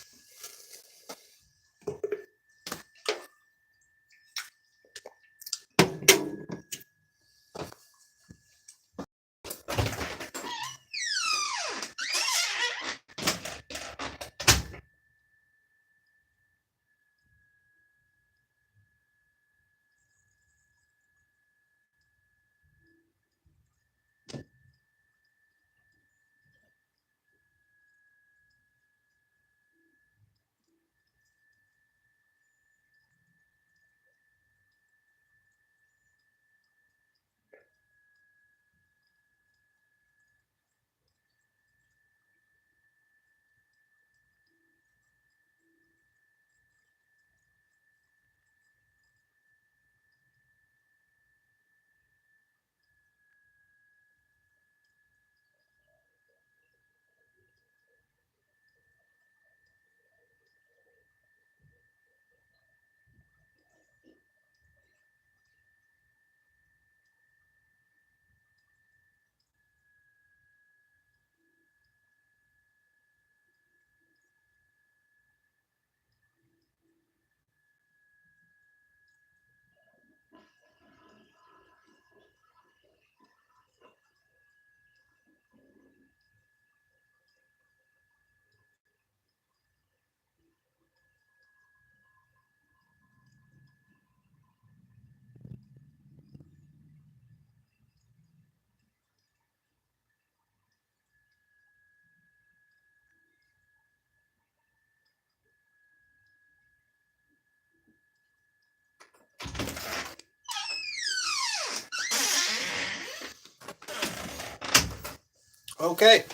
Okay,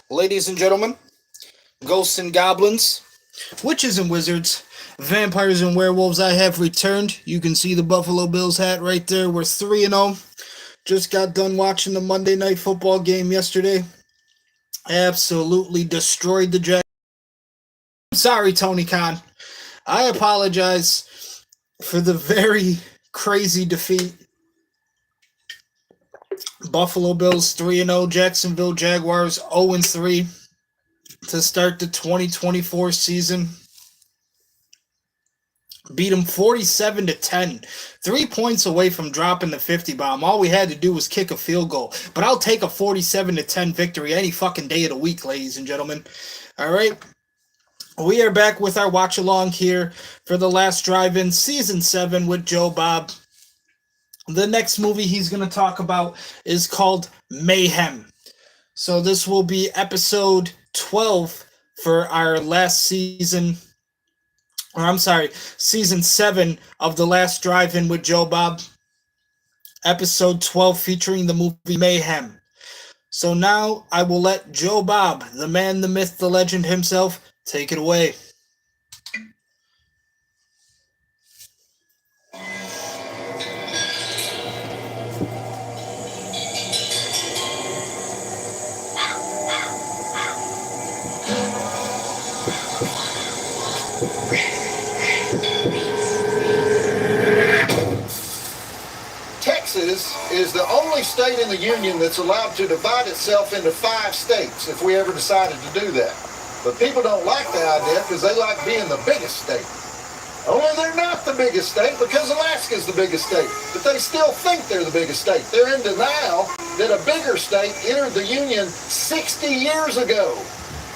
ladies and gentlemen, ghosts and goblins, witches and wizards, vampires and werewolves, I have returned. You can see the Buffalo Bills hat right there. We're 3-0. Just got done watching the Monday Night Football game yesterday. Absolutely destroyed the Jags. Sorry, Tony Khan. I apologize for the very crazy defeat. Buffalo Bills 3-0, Jacksonville Jaguars 0-3 to start the 2024 season. Beat them 47-10. 3 points away from dropping the 50 bomb. All we had to do was kick a field goal. But I'll take a 47-10 victory any fucking day of the week, ladies and gentlemen. All right. We are back with our watch along here for the last drive-in, season 7 with Joe Bob. The next movie he's going to talk about is called Mayhem. So this will be episode 12 for our last season. Or I'm sorry, season 7 of the last drive-in with Joe Bob. Episode 12 featuring the movie Mayhem. So now I will let Joe Bob, the man, the myth, the legend himself, take it away. Texas is the only state in the union that's allowed to divide itself into 5 states if we ever decided to do that. But people don't like the idea because they like being the biggest state. Only they're not the biggest state because Alaska's the biggest state. But they still think they're the biggest state. They're in denial that a bigger state entered the union 60 years ago.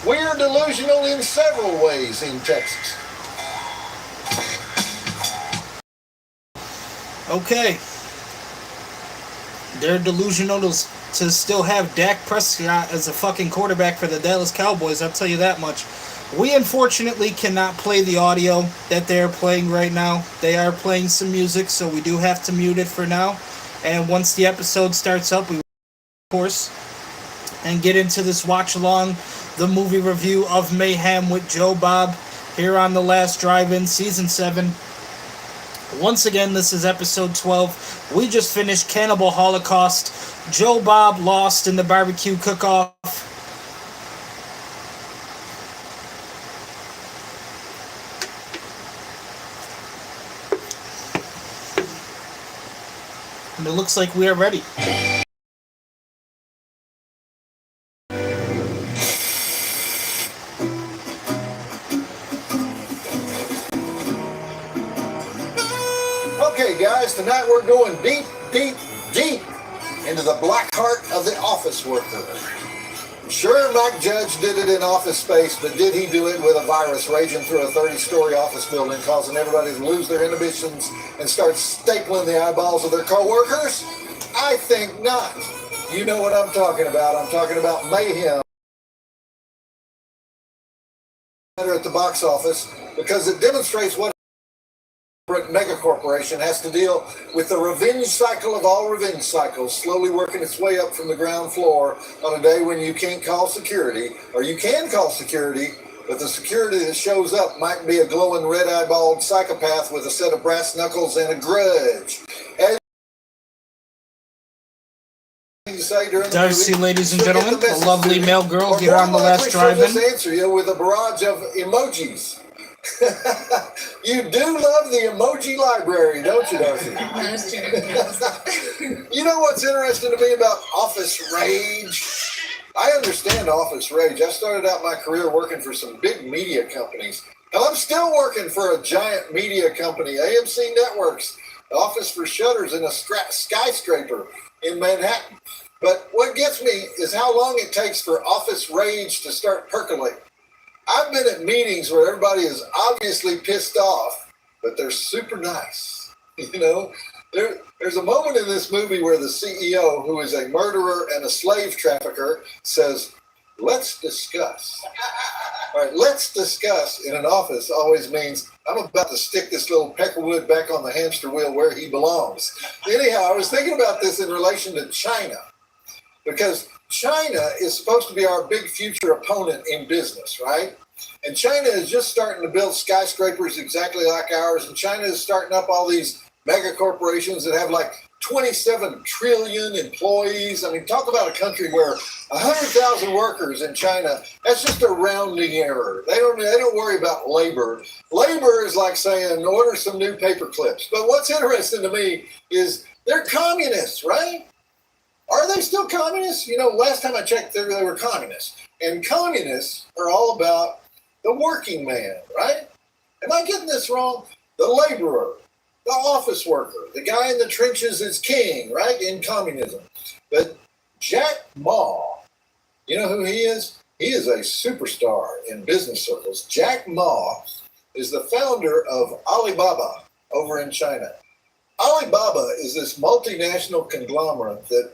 We're delusional in several ways in Texas. Okay. They're delusional to still have Dak Prescott as a fucking quarterback for the Dallas Cowboys, I'll tell you that much. We unfortunately cannot play the audio that they're playing right now. They are playing some music, so we do have to mute it for now. And once the episode starts up, we will, of course, and get into this watch along, the movie review of Mayhem with Joe Bob here on The Last Drive-In, Season 7. Once again, this is episode 12. We just finished Cannibal Holocaust. Joe Bob lost in the barbecue cook-off. And it looks like we are ready. Okay, guys, tonight we're going deep, deep, deep into the black heart of the office worker. Sure, Mike Judge did it in Office Space, but did he do it with a virus raging through a 30-story office building, causing everybody to lose their inhibitions and start stapling the eyeballs of their co-workers? I think not. You know what I'm talking about. I'm talking about Mayhem at the box office because it demonstrates what mega corporation has to deal with the revenge cycle of all revenge cycles, slowly working its way up from the ground floor on a day when you can't call security, or you can call security, but the security that shows up might be a glowing red-eyeballed psychopath with a set of brass knuckles and a grudge. As you say during the Darcy, movie, ladies and she'll get gentlemen, the a message lovely to you, male girl or here on The more Last likely she'll just Drive-In. answer you with a barrage of emojis. You do love the emoji library, don't you, Darcy? That's true. You know what's interesting to me about office rage? I understand office rage. I started out my career working for some big media companies. And I'm still working for a giant media company, AMC Networks, office for shutters in a skyscraper in Manhattan. But what gets me is how long it takes for office rage to start percolating. I've been at meetings where everybody is obviously pissed off, but they're super nice. You know, there's a moment in this movie where the CEO, who is a murderer and a slave trafficker, says, "Let's discuss." All right, let's discuss in an office always means I'm about to stick this little peckerwood back on the hamster wheel where he belongs. Anyhow, I was thinking about this in relation to China, because China is supposed to be our big future opponent in business, right? And China is just starting to build skyscrapers exactly like ours. And China is starting up all these mega corporations that have like 27 trillion employees. I mean, talk about a country where 100,000 workers in China, that's just a rounding error. They don't worry about labor. Labor is like saying, order some new paper clips. But what's interesting to me is they're communists, right? Are they still communists? You know, last time I checked, they were communists. And communists are all about the working man, right? Am I getting this wrong? The laborer, the office worker, the guy in the trenches is king, right? In communism. But Jack Ma, you know who he is? He is a superstar in business circles. Jack Ma is the founder of Alibaba over in China. Alibaba is this multinational conglomerate that,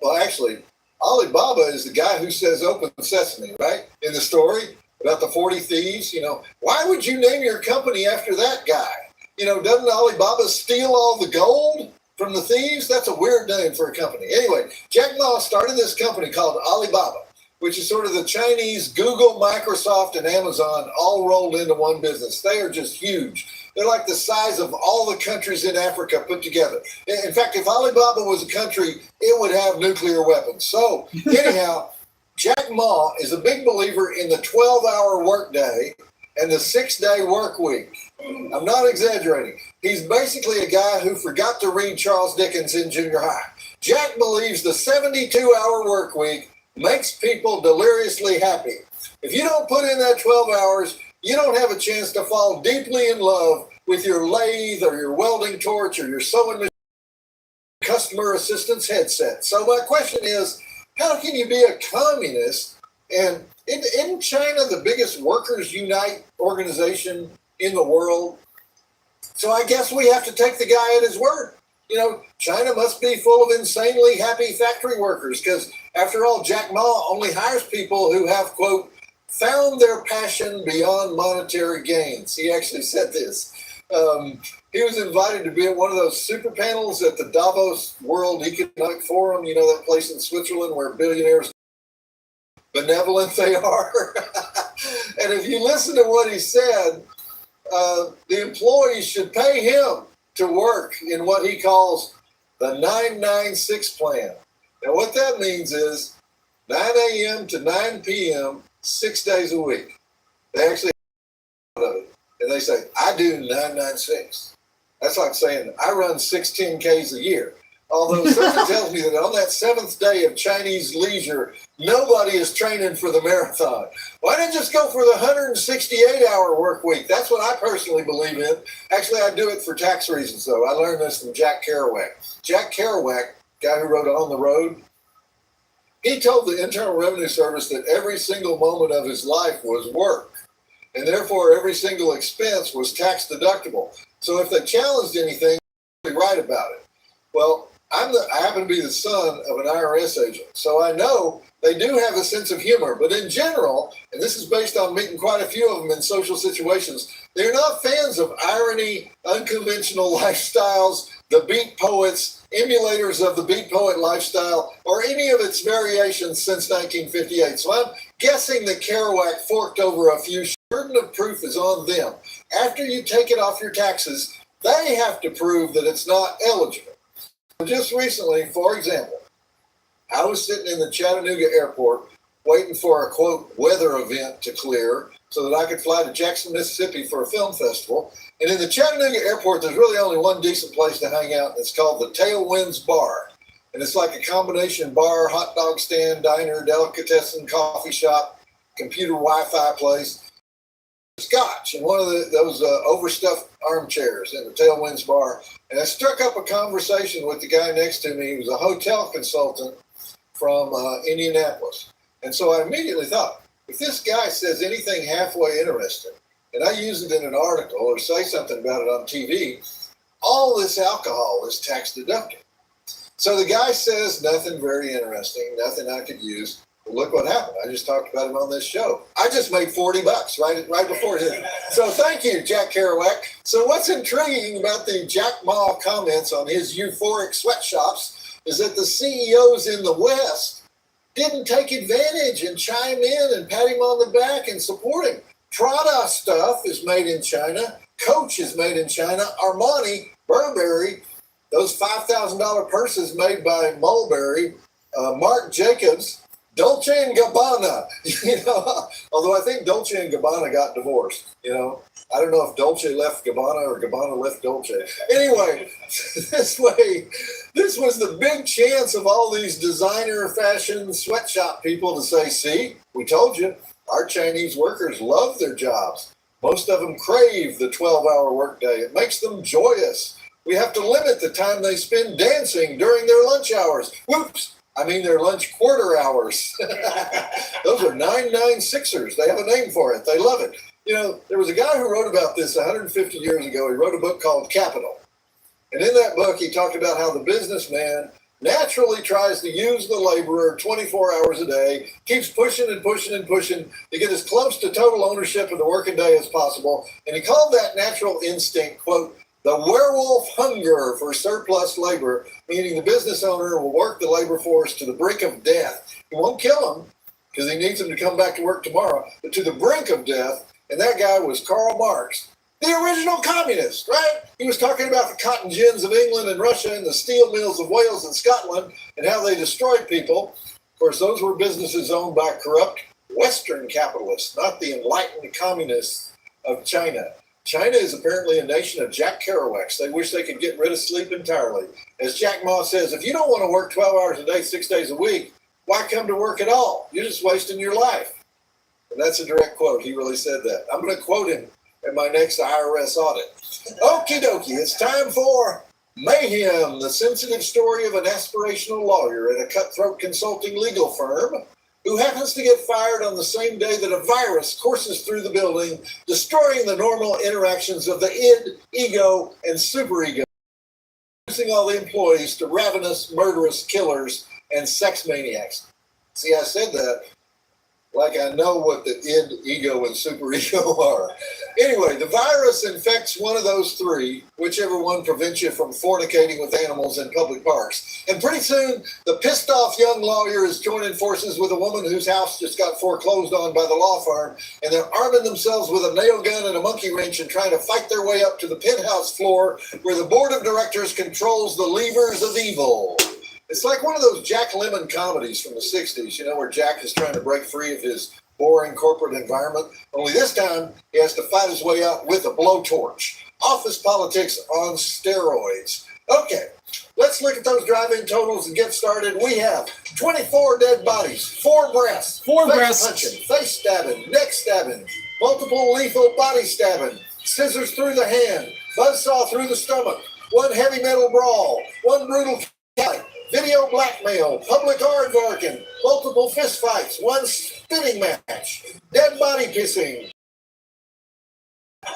well, actually, Alibaba is the guy who says open sesame, right? In the story about the 40 thieves, you know, why would you name your company after that guy? You know, doesn't Alibaba steal all the gold from the thieves? That's a weird name for a company. Anyway, Jack Ma started this company called Alibaba, which is sort of the Chinese Google, Microsoft, and Amazon all rolled into one business. They are just huge. They're like the size of all the countries in Africa put together. In fact, if Alibaba was a country, it would have nuclear weapons. So anyhow, Jack Ma is a big believer in the 12-hour workday and the 6-day work week. I'm not exaggerating. He's basically a guy who forgot to read Charles Dickens in junior high. Jack believes the 72-hour work week makes people deliriously happy. If you don't put in that 12 hours, you don't have a chance to fall deeply in love with your lathe or your welding torch or your sewing machine, customer assistance headset. So my question is, how can you be a communist? And isn't China the biggest workers unite organization in the world? So I guess we have to take the guy at his word. You know, China must be full of insanely happy factory workers because, after all, Jack Ma only hires people who have, quote, found their passion beyond monetary gains. He actually said this. He was invited to be at one of those super panels at the Davos World Economic Forum, you know, that place in Switzerland where billionaires, benevolent they are. And if you listen to what he said, the employees should pay him to work in what he calls the 996 plan. Now, what that means is 9 a.m. to 9 p.m., 6 days a week. They actually of it, and they say, I do 996. That's like saying, I run 16Ks a year. Although something tells me that on that 7th day of Chinese leisure, nobody is training for the marathon. Why not just go for the 168-hour work week? That's what I personally believe in. Actually, I do it for tax reasons, though. I learned this from Jack Kerouac. Jack Kerouac, guy who wrote On the Road, he told the Internal Revenue Service that every single moment of his life was work, and therefore every single expense was tax deductible. So if they challenged anything, they'd write about it. Well, I happen to be the son of an IRS agent, so I know they do have a sense of humor. But in general, and this is based on meeting quite a few of them in social situations, they're not fans of irony, unconventional lifestyles, the beat poets, emulators of the beat poet lifestyle, or any of its variations since 1958. So I'm guessing that Kerouac forked over a few. Burden of proof is on them. After you take it off your taxes, they have to prove that it's not eligible. Just recently, for example, I was sitting in the Chattanooga airport waiting for a, quote, weather event to clear so that I could fly to Jackson, Mississippi for a film festival. And in the Chattanooga airport, there's really only one decent place to hang out, and it's called the Tailwinds Bar. And it's like a combination bar, hot dog stand, diner, delicatessen, coffee shop, computer Wi-Fi place. Scotch in one of those overstuffed armchairs in the Tailwinds Bar. And I struck up a conversation with the guy next to me. He was a hotel consultant from Indianapolis. And so I immediately thought, if this guy says anything halfway interesting, and I use it in an article or say something about it on TV, all this alcohol is tax deductible. So the guy says nothing very interesting, nothing I could use. Well, look what happened. I just talked about him on this show. I just made $40 right before it. So thank you, Jack Kerouac. So what's intriguing about the Jack Ma comments on his euphoric sweatshops is that the CEOs in the West didn't take advantage and chime in and pat him on the back and support him. Prada stuff is made in China. Coach is made in China. Armani, Burberry, those $5,000 purses made by Mulberry, Marc Jacobs, Dolce and Gabbana. Although I think Dolce and Gabbana got divorced. I don't know if Dolce left Gabbana or Gabbana left Dolce. Anyway, this was the big chance of all these designer fashion sweatshop people to say, see, we told you, our Chinese workers love their jobs. Most of them crave the 12-hour workday. It makes them joyous. We have to limit the time they spend dancing during their lunch hours. Whoops! I mean their lunch quarter hours. Those are 996ers. They have a name for it. They love it. There was a guy who wrote about this 150 years ago. He wrote a book called Capital. And in that book, he talked about how the businessman naturally tries to use the laborer 24 hours a day, keeps pushing and pushing and pushing to get as close to total ownership of the working day as possible. And he called that natural instinct, quote, the werewolf hunger for surplus labor, meaning the business owner will work the labor force to the brink of death. He won't kill them because he needs them to come back to work tomorrow, but to the brink of death. And that guy was Karl Marx, the original communist, right? He was talking about the cotton gins of England and Russia and the steel mills of Wales and Scotland and how they destroyed people. Of course, those were businesses owned by corrupt Western capitalists, not the enlightened communists of China. China is apparently a nation of Jack Kerouacs. They wish they could get rid of sleep entirely. As Jack Ma says, if you don't want to work 12 hours a day, 6 days a week, why come to work at all? You're just wasting your life. And that's a direct quote. He really said that. I'm going to quote him at my next IRS audit. Okie dokie, it's time for Mayhem, the sensitive story of an aspirational lawyer at a cutthroat consulting legal firm who happens to get fired on the same day that a virus courses through the building, destroying the normal interactions of the id, ego, and superego, reducing all the employees to ravenous, murderous killers and sex maniacs. See, I said that like I know what the id, ego, and superego are. Anyway, the virus infects one of those three, whichever one prevents you from fornicating with animals in public parks. And pretty soon, the pissed off young lawyer is joining forces with a woman whose house just got foreclosed on by the law firm, and they're arming themselves with a nail gun and a monkey wrench and trying to fight their way up to the penthouse floor where the board of directors controls the levers of evil. It's like one of those Jack Lemmon comedies from the 60s, where Jack is trying to break free of his boring corporate environment. Only this time, he has to fight his way out with a blowtorch. Office politics on steroids. Okay, let's look at those drive-in totals and get started. We have 24 dead bodies, 4 breaths, face punching, face stabbing, neck stabbing, multiple lethal body stabbing, scissors through the hand, buzzsaw through the stomach, 1 heavy metal brawl, 1 brutal fight, video blackmail, public aardvarking, multiple fistfights, 1 spitting match, dead body kissing,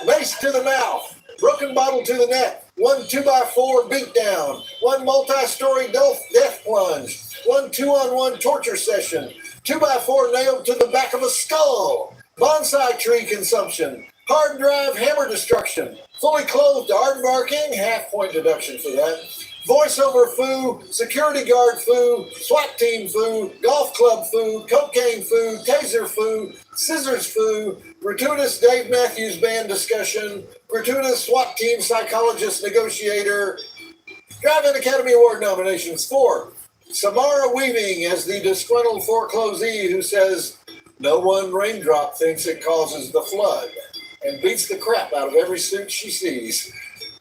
mace to the mouth, broken bottle to the neck, 1 2x4 beatdown, 1 multi-story death plunge, 1 2-on-1 torture session, 2x4 nailed to the back of a skull, bonsai tree consumption, hard drive hammer destruction, fully clothed aardvarking, half-point deduction for that, voiceover foo, security guard foo, SWAT team foo, golf club foo, cocaine foo, taser foo, scissors foo, gratuitous Dave Matthews Band discussion, gratuitous SWAT team psychologist negotiator, Drive-In Academy Award nominations for Samara Weaving as the disgruntled foreclosee who says, no one raindrop thinks it causes the flood, and beats the crap out of every suit she sees.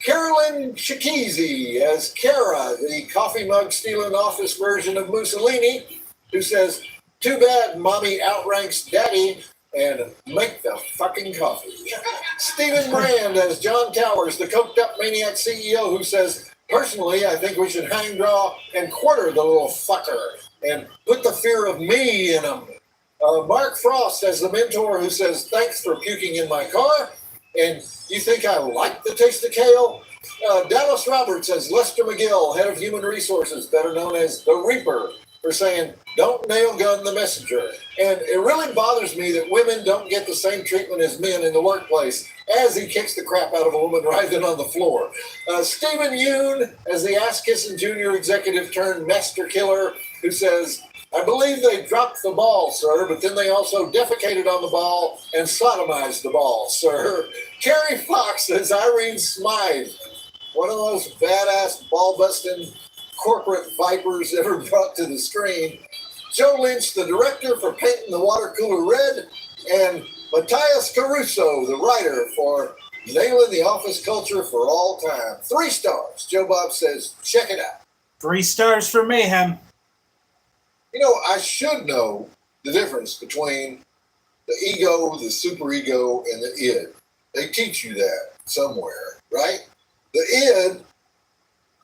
Carolyn Chikese as Kara, the coffee mug stealing office version of Mussolini, who says, too bad mommy outranks daddy, and make the fucking coffee. Stephen Brand as John Towers, the coked up maniac CEO, who says, personally, I think we should hang, draw, and quarter the little fucker, and put the fear of me in him. Mark Frost as the mentor, who says, thanks for puking in my car. And you think I like the taste of kale? Dallas Roberts as Lester McGill, head of human resources, better known as the Reaper, for saying, don't nail gun the messenger. And it really bothers me that women don't get the same treatment as men in the workplace as he kicks the crap out of a woman writhing on the floor. Stephen Yoon as the ass-kissing junior executive turned master killer, who says, I believe they dropped the ball, sir, but then they also defecated on the ball and sodomized the ball, sir. Carrie Fox as Irene Smythe, one of those badass ball-busting corporate vipers ever brought to the screen. Joe Lynch, the director, for painting the water cooler red, and Matthias Caruso, the writer, for nailing the office culture for all time. 3 stars. Joe Bob says, check it out. 3 stars for Mayhem. You know, I should know the difference between the ego, the superego, and the id. They teach you that somewhere, right? The id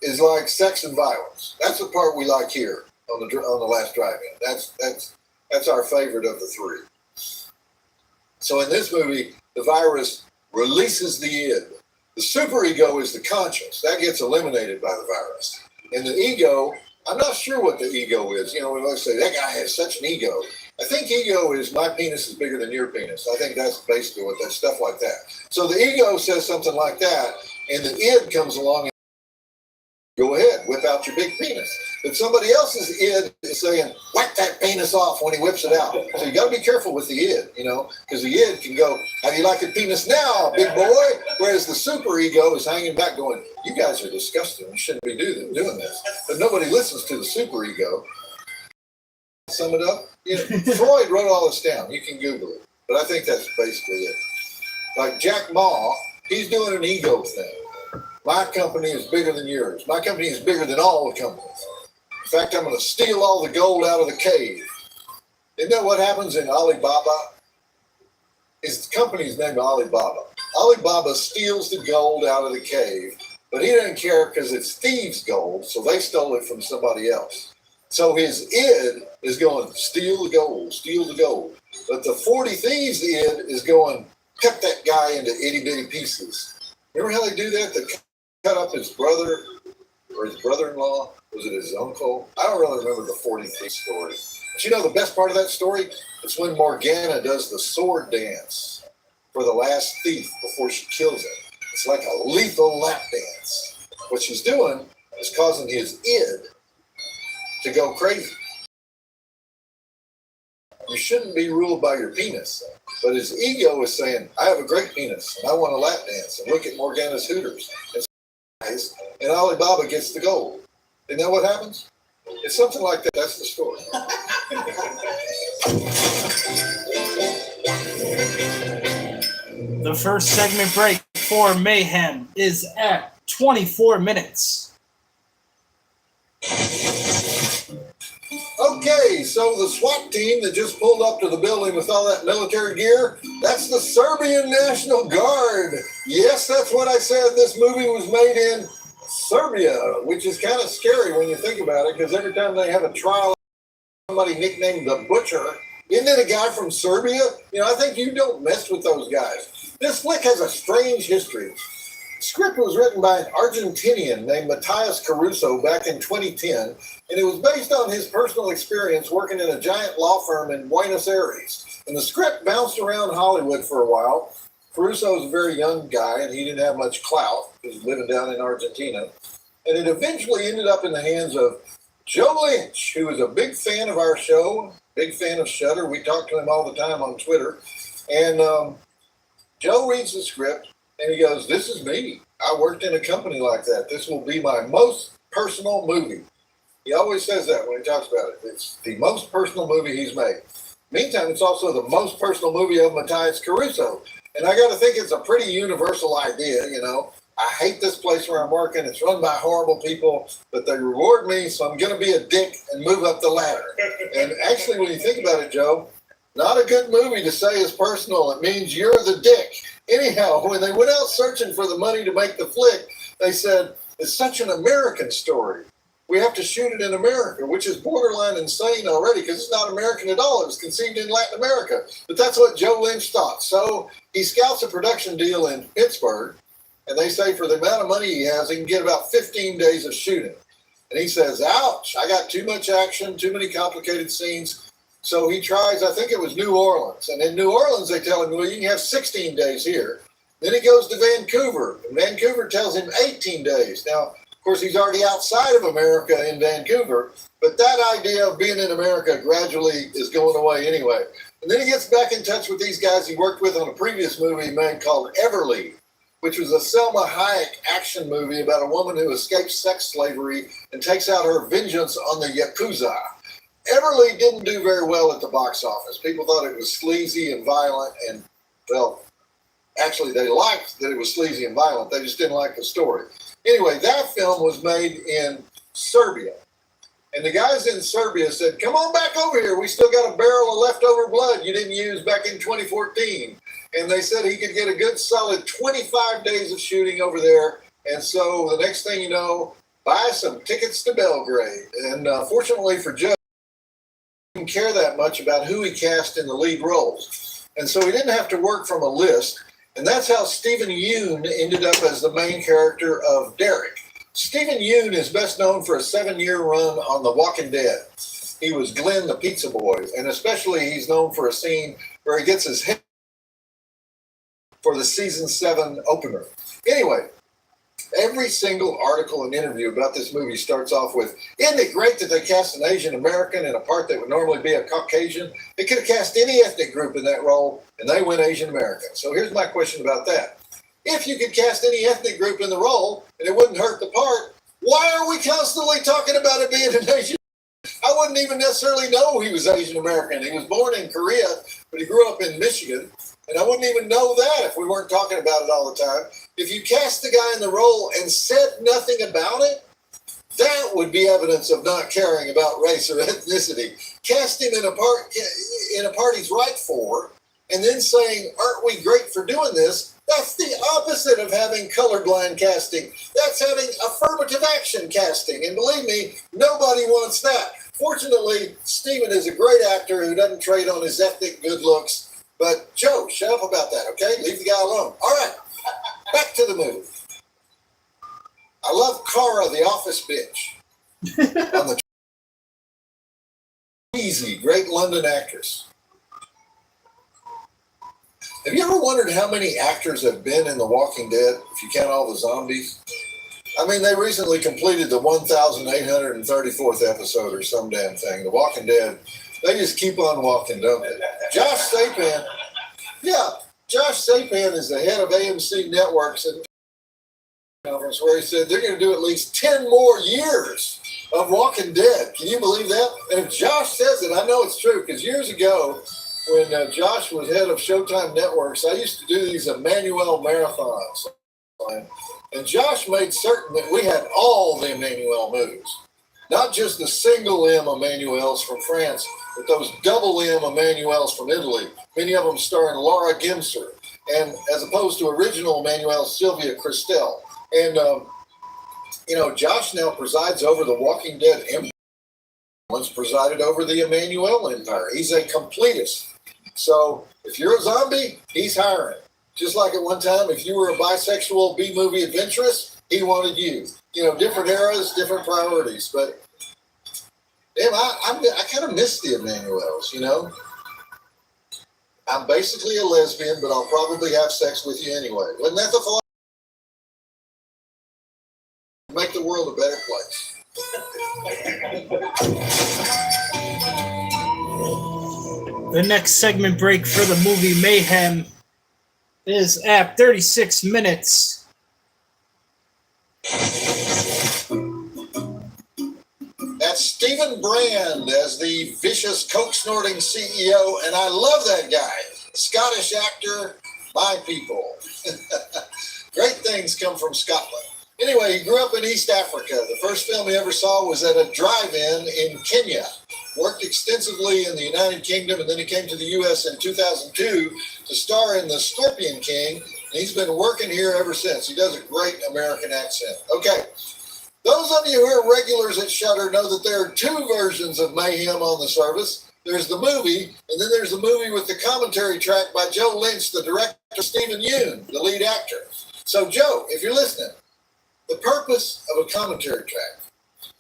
is like sex and violence. That's the part we like here on the last drive-in. That's our favorite of the 3. So in this movie, the virus releases the id. The superego is the conscience. That gets eliminated by the virus. And the ego, I'm not sure what the ego is. You know, we always say, that guy has such an ego. I think ego is my penis is bigger than your penis. I think that's basically what that stuff like that. So the ego says something like that, and the id comes along and go ahead, whip out your big penis. But somebody else's id is saying, whack that penis off when he whips it out. So you got to be careful with the id, you know, because the id can go, how do you like your penis now, big boy? Whereas the superego is hanging back going, you guys are disgusting. You shouldn't be doing this. But nobody listens to the superego. Sum it up. You know, Freud wrote all this down. You can Google it. But I think that's basically it. Like Jack Ma, he's doing an ego thing. My company is bigger than yours. My company is bigger than all the companies. In fact, I'm going to steal all the gold out of the cave. Isn't that what happens in Alibaba? His company's named Alibaba. Alibaba steals the gold out of the cave, but he doesn't care because it's thieves' gold, so they stole it from somebody else. So his id is going, steal the gold, steal the gold. But the 40 thieves id is going, cut that guy into itty-bitty pieces. Remember how they do that? They cut up his brother or his brother-in-law. Was it his uncle? I don't really remember the 40 thief story. But you know the best part of that story? It's when Morgana does the sword dance for the last thief before she kills him. It's like a lethal lap dance. What she's doing is causing his id to go crazy. You shouldn't be ruled by your penis. But his ego is saying, I have a great penis, and I want a lap dance, and look at Morgana's Hooters. And Alibaba gets the gold. Isn't that what happens? It's something like that. That's the story. The first segment break for Mayhem is at 24 minutes. Okay, so the SWAT team that just pulled up to the building with all that military gear, that's the Serbian National Guard. Yes, that's what I said. This movie was made in Serbia, which is kind of scary when you think about it, because every time they have a trial, somebody nicknamed the Butcher. Isn't it a guy from Serbia? You know, I think you don't mess with those guys. This flick has a strange history. The script was written by an Argentinian named Matthias Caruso back in 2010, and it was based on his personal experience working in a giant law firm in Buenos Aires. And the script bounced around Hollywood for a while. Caruso was a very young guy, and he didn't have much clout. He was living down in Argentina. And it eventually ended up in the hands of Joe Lynch, who was a big fan of our show, big fan of Shudder. We talk to him all the time on Twitter. And Joe reads the script, and he goes, this is me. I worked in a company like that. This will be my most personal movie. He always says that when he talks about it. It's the most personal movie he's made. Meantime, it's also the most personal movie of Matthias Caruso. And I got to think it's a pretty universal idea, you know. I hate this place where I'm working. It's run by horrible people, but they reward me, so I'm going to be a dick and move up the ladder. And actually, when you think about it, Joe, not a good movie to say is personal. It means you're the dick. Anyhow, when they went out searching for the money to make the flick, they said, it's such an American story. We have to shoot it in America, which is borderline insane already because it's not American at all. It was conceived in Latin America. But that's what Joe Lynch thought. So he scouts a production deal in Pittsburgh, and they say for the amount of money he has, he can get about 15 days of shooting. And he says, ouch, I got too much action, too many complicated scenes. So he tries, I think it was New Orleans. And in New Orleans, they tell him, well, you can have 16 days here. Then he goes to Vancouver, and Vancouver tells him 18 days. Now, course, he's already outside of America in Vancouver, but that idea of being in America gradually is going away anyway. And then he gets back in touch with these guys he worked with on a previous movie he made called Everly, which was a Selma Hayek action movie about a woman who escapes sex slavery and takes out her vengeance on the Yakuza. Everly didn't do very well at the box office. People thought it was sleazy and violent, and, well, actually they liked that it was sleazy and violent. They just didn't like the story. Anyway, that film was made in Serbia. And the guys in Serbia said, come on back over here. We still got a barrel of leftover blood you didn't use back in 2014. And they said he could get a good solid 25 days of shooting over there. And so the next thing you know, buy some tickets to Belgrade. And fortunately for Joe, he didn't care that much about who he cast in the lead roles. And so he didn't have to work from a list. And that's how Stephen Yeun ended up as the main character of Derek. Stephen Yeun is best known for a 7-year run on The Walking Dead. He was Glenn the Pizza Boy, and especially he's known for a scene where he gets his head for the season 7 opener. Anyway, every single article and interview about this movie starts off with, isn't it great that they cast an Asian American in a part that would normally be a Caucasian? They could have cast any ethnic group in that role, and they went Asian American. So here's my question about that. If you could cast any ethnic group in the role and it wouldn't hurt the part, why are we constantly talking about it being an Asian? I wouldn't even necessarily know he was Asian American. He was born in Korea, but he grew up in Michigan. And I wouldn't even know that if we weren't talking about it all the time. If you cast the guy in the role and said nothing about it, that would be evidence of not caring about race or ethnicity. Cast him in a part he's right for, and then saying, aren't we great for doing this? That's the opposite of having colorblind casting. That's having affirmative action casting. And believe me, nobody wants that. Fortunately, Stephen is a great actor who doesn't trade on his ethnic good looks. But Joe, shut up about that, okay? Leave the guy alone. All right, back to the movie. I love Cara, the office bitch. On the easy, great London actress. Have you ever wondered how many actors have been in The Walking Dead, if you count all the zombies? I mean, they recently completed the 1,834th episode or some damn thing. The Walking Dead, they just keep on walking, don't they? Josh Sapan is the head of AMC Networks at the conference where he said they're going to do at least 10 more years of Walking Dead. Can you believe that? And if Josh says it, I know it's true, because years ago, when Josh was head of Showtime Networks, I used to do these Emmanuel marathons. And Josh made certain that we had all the Emmanuel movies. Not just the single M Emmanuels from France, but those double M Emmanuels from Italy. Many of them starring Laura Gimser, and as opposed to original Emmanuel, Sylvia Christel. And, Josh now presides over the Walking Dead Empire. Once presided over the Emmanuel Empire. He's a completist. So if you're a zombie, he's hiring. Just like at one time, if you were a bisexual B-movie adventurous, he wanted you. Different eras, different priorities. But, damn, I kind of miss the Emmanuels, I'm basically a lesbian, but I'll probably have sex with you anyway. Wasn't that the philosophy? Make the world a better place. The next segment break for the movie Mayhem is at 36 minutes. That's Stephen Brand as the vicious coke-snorting CEO, and I love that guy. Scottish actor, my people. Great things come from Scotland. Anyway, he grew up in East Africa. The first film he ever saw was at a drive-in in Kenya. Worked extensively in the United Kingdom, and then he came to the U.S. in 2002 to star in The Scorpion King, and he's been working here ever since. He does a great American accent. Okay, those of you who are regulars at Shudder know that there are two versions of Mayhem on the service. There's the movie, and then there's the movie with the commentary track by Joe Lynch, the director, Stephen Yeun, the lead actor. So, Joe, if you're listening, the purpose of a commentary track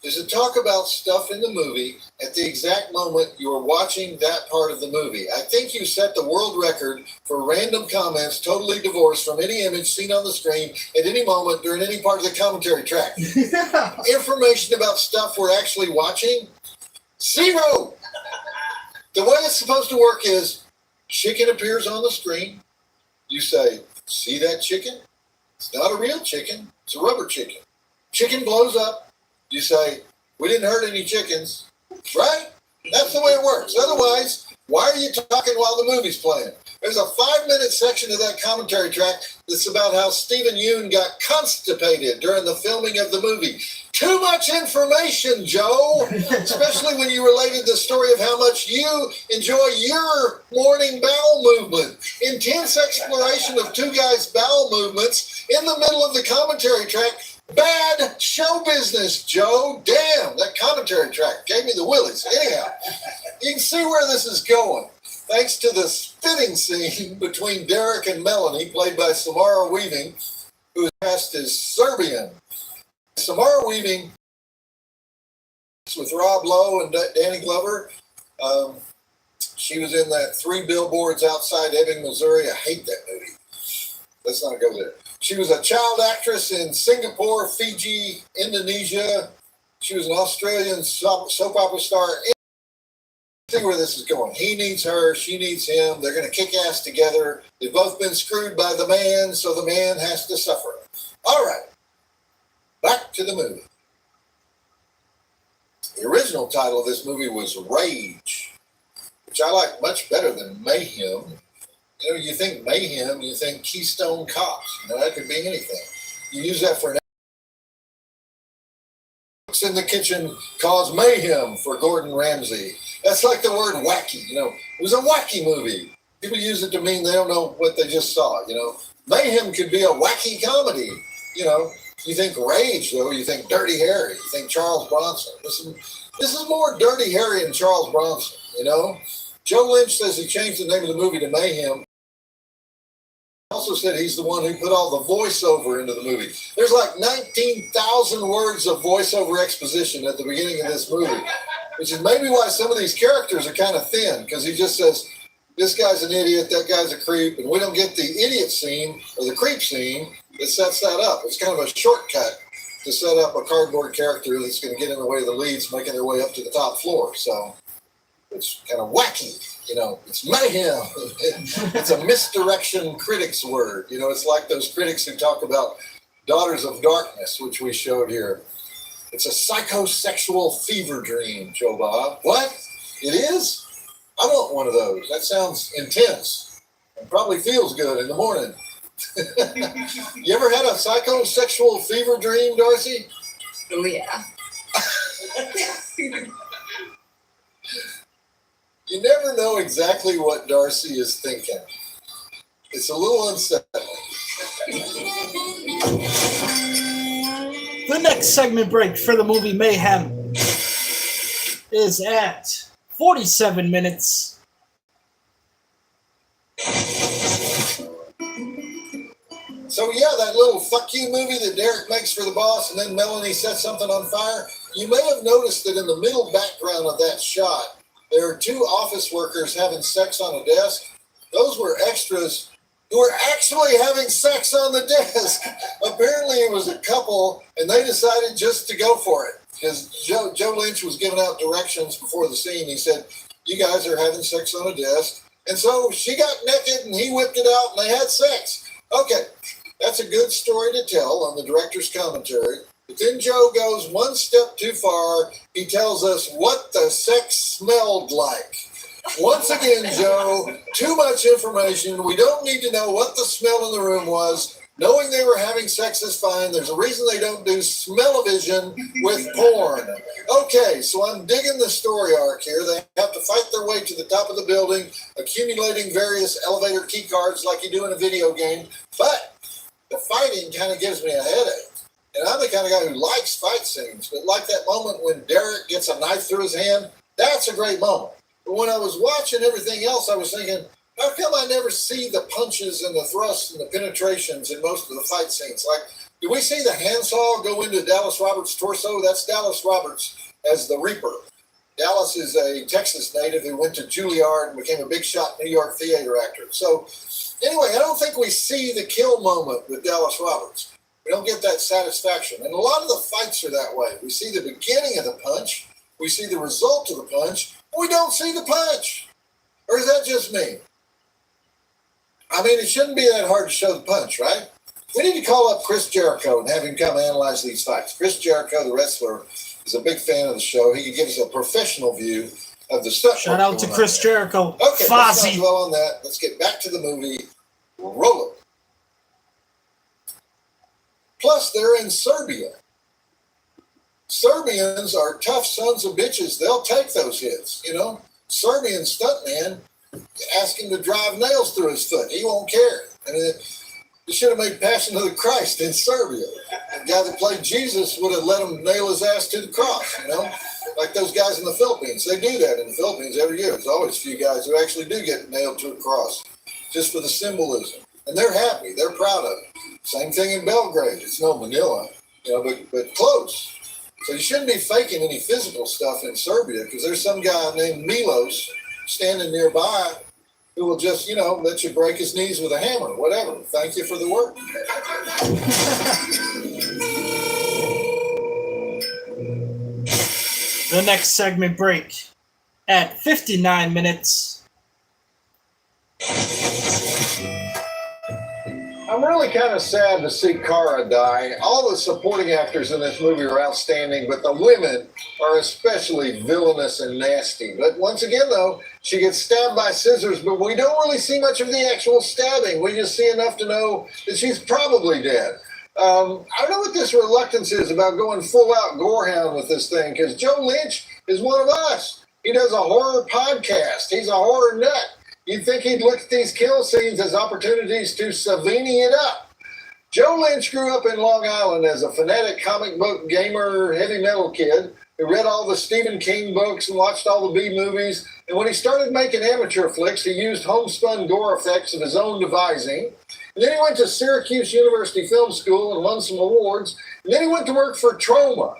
is to talk about stuff in the movie at the exact moment you're watching that part of the movie. I think you set the world record for random comments totally divorced from any image seen on the screen at any moment during any part of the commentary track. Information about stuff we're actually watching, zero. The way it's supposed to work is chicken appears on the screen. You say, see that chicken? It's not a real chicken. It's a rubber chicken. Chicken blows up. You say, we didn't hurt any chickens. Right? That's the way it works. Otherwise, why are you talking while the movie's playing? There's a 5-minute section of that commentary track that's about how Stephen Yoon got constipated during the filming of the movie. Too much information, Joe, especially when you related the story of how much you enjoy your morning bowel movement. Intense exploration of two guys' bowel movements in the middle of the commentary track. Bad show business, Joe. Damn, that commentary track gave me the willies. Anyhow, you can see where this is going. Thanks to the spitting scene between Derek and Melanie, played by Samara Weaving, who is cast as Serbian. Samara Weaving with Rob Lowe and Danny Glover. She was in that 3 Billboards Outside Ebbing, Missouri. I hate that movie. Let's not go there. She was a child actress in Singapore, Fiji, Indonesia. She was an Australian soap opera star. See where this is going. He needs her, she needs him. They're going to kick ass together. They've both been screwed by the man, so the man has to suffer. All right. Back to the movie. The original title of this movie was Rage, which I like much better than Mayhem. You know, you think Mayhem, you think Keystone Cops. You know, that could be anything. You use that for an in the kitchen cause mayhem for Gordon Ramsay. That's like the word wacky. You know, it was a wacky movie. People use it to mean they don't know what they just saw. You know, Mayhem could be a wacky comedy. You know, you think Rage, though, you think Dirty Harry, you think Charles Bronson. This is more Dirty Harry and Charles Bronson. You know, Joe Lynch says he changed the name of the movie to Mayhem. Also said he's the one who put all the voiceover into the movie. There's like 19,000 words of voiceover exposition at the beginning of this movie, which is maybe why some of these characters are kind of thin, because he just says, this guy's an idiot, that guy's a creep, and we don't get the idiot scene or the creep scene that sets that up. It's kind of a shortcut to set up a cardboard character that's going to get in the way of the leads making their way up to the top floor. So it's kind of wacky. You know, it's mayhem. It's a misdirection critic's word. You know, it's like those critics who talk about Daughters of Darkness, which we showed here. It's a psychosexual fever dream, Joe Bob. What? It is? I want one of those. That sounds intense and probably feels good in the morning. You ever had a psychosexual fever dream, Darcy? Oh, yeah. You never know exactly what Darcy is thinking. It's a little unsettling. The next segment break for the movie Mayhem is at 47 minutes. So yeah, that little fuck you movie that Derek makes for the boss and then Melanie sets something on fire. You may have noticed that in the middle background of that shot, there are 2 office workers having sex on a desk. Those were extras who were actually having sex on the desk. Apparently it was a couple, and they decided just to go for it. Because Joe Lynch was giving out directions before the scene. He said, you guys are having sex on a desk. And so she got naked, and he whipped it out, and they had sex. Okay, that's a good story to tell on the director's commentary. But then Joe goes one step too far. He tells us what the sex smelled like. Once again, Joe, too much information. We don't need to know what the smell in the room was. Knowing they were having sex is fine. There's a reason they don't do smell-o-vision with porn. Okay, so I'm digging the story arc here. They have to fight their way to the top of the building, accumulating various elevator key cards like you do in a video game. But the fighting kind of gives me a headache. And I'm the kind of guy who likes fight scenes, but like that moment when Derek gets a knife through his hand, that's a great moment. But when I was watching everything else, I was thinking, how come I never see the punches and the thrusts and the penetrations in most of the fight scenes? Like, Do we see the handsaw go into Dallas Roberts' torso? That's Dallas Roberts as the Reaper. Dallas is a Texas native who went to Juilliard and became a big shot New York theater actor. So anyway, I don't think we see the kill moment with Dallas Roberts. We don't get that satisfaction. And a lot of the fights are that way. We see the beginning of the punch. We see the result of the punch. We don't see the punch. Or is that just me? I mean, it shouldn't be that hard to show the punch, right? We need to call up Chris Jericho and have him come analyze these fights. Chris Jericho, the wrestler, is a big fan of the show. He can give us a professional view of the stuff. Shout out to Chris Jericho. Okay, let's not Fozzy. dwell on that. Let's get back to the movie. Roll it. Plus, they're in Serbia. Serbians are tough sons of bitches. They'll take those hits, you know. Serbian stuntman, ask him to drive nails through his foot. He won't care. I mean, he should have made Passion of the Christ in Serbia. The guy that played Jesus would have let him nail his ass to the cross, you know, like those guys in the Philippines. They do that in the Philippines every year. There's always a few guys who actually do get nailed to a cross just for the symbolism. And they're happy. They're proud of it. Same thing in Belgrade. It's no Manila, you know, but close. So you shouldn't be faking any physical stuff in Serbia because there's some guy named Milos standing nearby who will just, you know, let you break his knees with a hammer, whatever. Thank you for the work. The next segment break at 59 minutes. I'm really kind of sad to see Kara die. All the supporting actors in this movie are outstanding, but the women are especially villainous and nasty. But once again, though, she gets stabbed by scissors, but we don't really see much of the actual stabbing. We just see enough to know that she's probably dead. I don't know what this reluctance is about going full-out gorehound with this thing, because Joe Lynch is one of us. He does a horror podcast. He's a horror nut. You'd think he'd look at these kill scenes as opportunities to Savini it up. Joe Lynch grew up in Long Island as a fanatic comic book gamer, heavy metal kid who read all the Stephen King books and watched all the B movies. And when he started making amateur flicks, he used homespun gore effects of his own devising. And then he went to Syracuse University Film School and won some awards. And then he went to work for Troma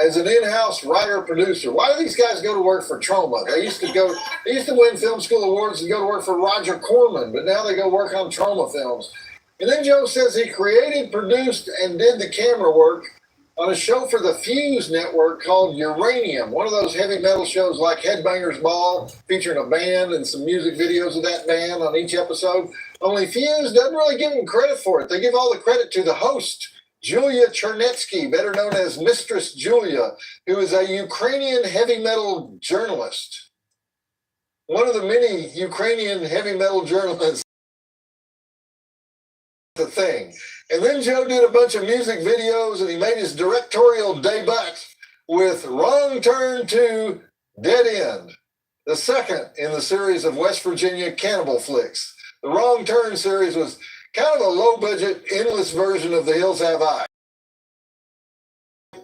as an in-house writer-producer. Why do these guys go to work for Troma? They used to win film school awards and go to work for Roger Corman, but now they go work on Troma films. And then Joe says he created, produced, and did the camera work on a show for the Fuse network called Uranium, one of those heavy metal shows like Headbangers Ball, featuring a band and some music videos of that band on each episode. Only Fuse doesn't really give him credit for it. They give all the credit to the host, Julia Chernetsky, better known as Mistress Julia, who is a Ukrainian heavy metal journalist. One of the many Ukrainian heavy metal journalists. The thing. And then Joe did a bunch of music videos and he made his directorial debut with Wrong Turn to Dead End, the second in the series of West Virginia cannibal flicks. The Wrong Turn series was kind of a low-budget, endless version of The Hills Have Eyes.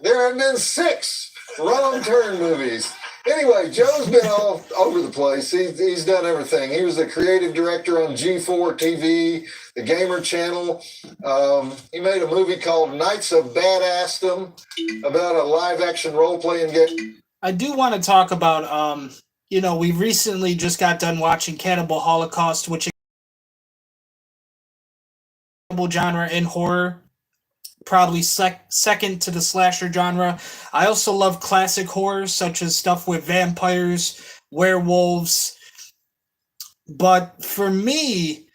There have been 6 Wrong Turn movies. Anyway, Joe's been all over the place. He's done everything. He was the creative director on G4 TV, the Gamer Channel. He made a movie called Knights of Badassdom about a live-action role-playing game. I do want to talk about, we recently just got done watching Cannibal Holocaust, which is a genre in horror, probably second to the slasher genre. I also love classic horror, such as stuff with vampires, werewolves. But for me,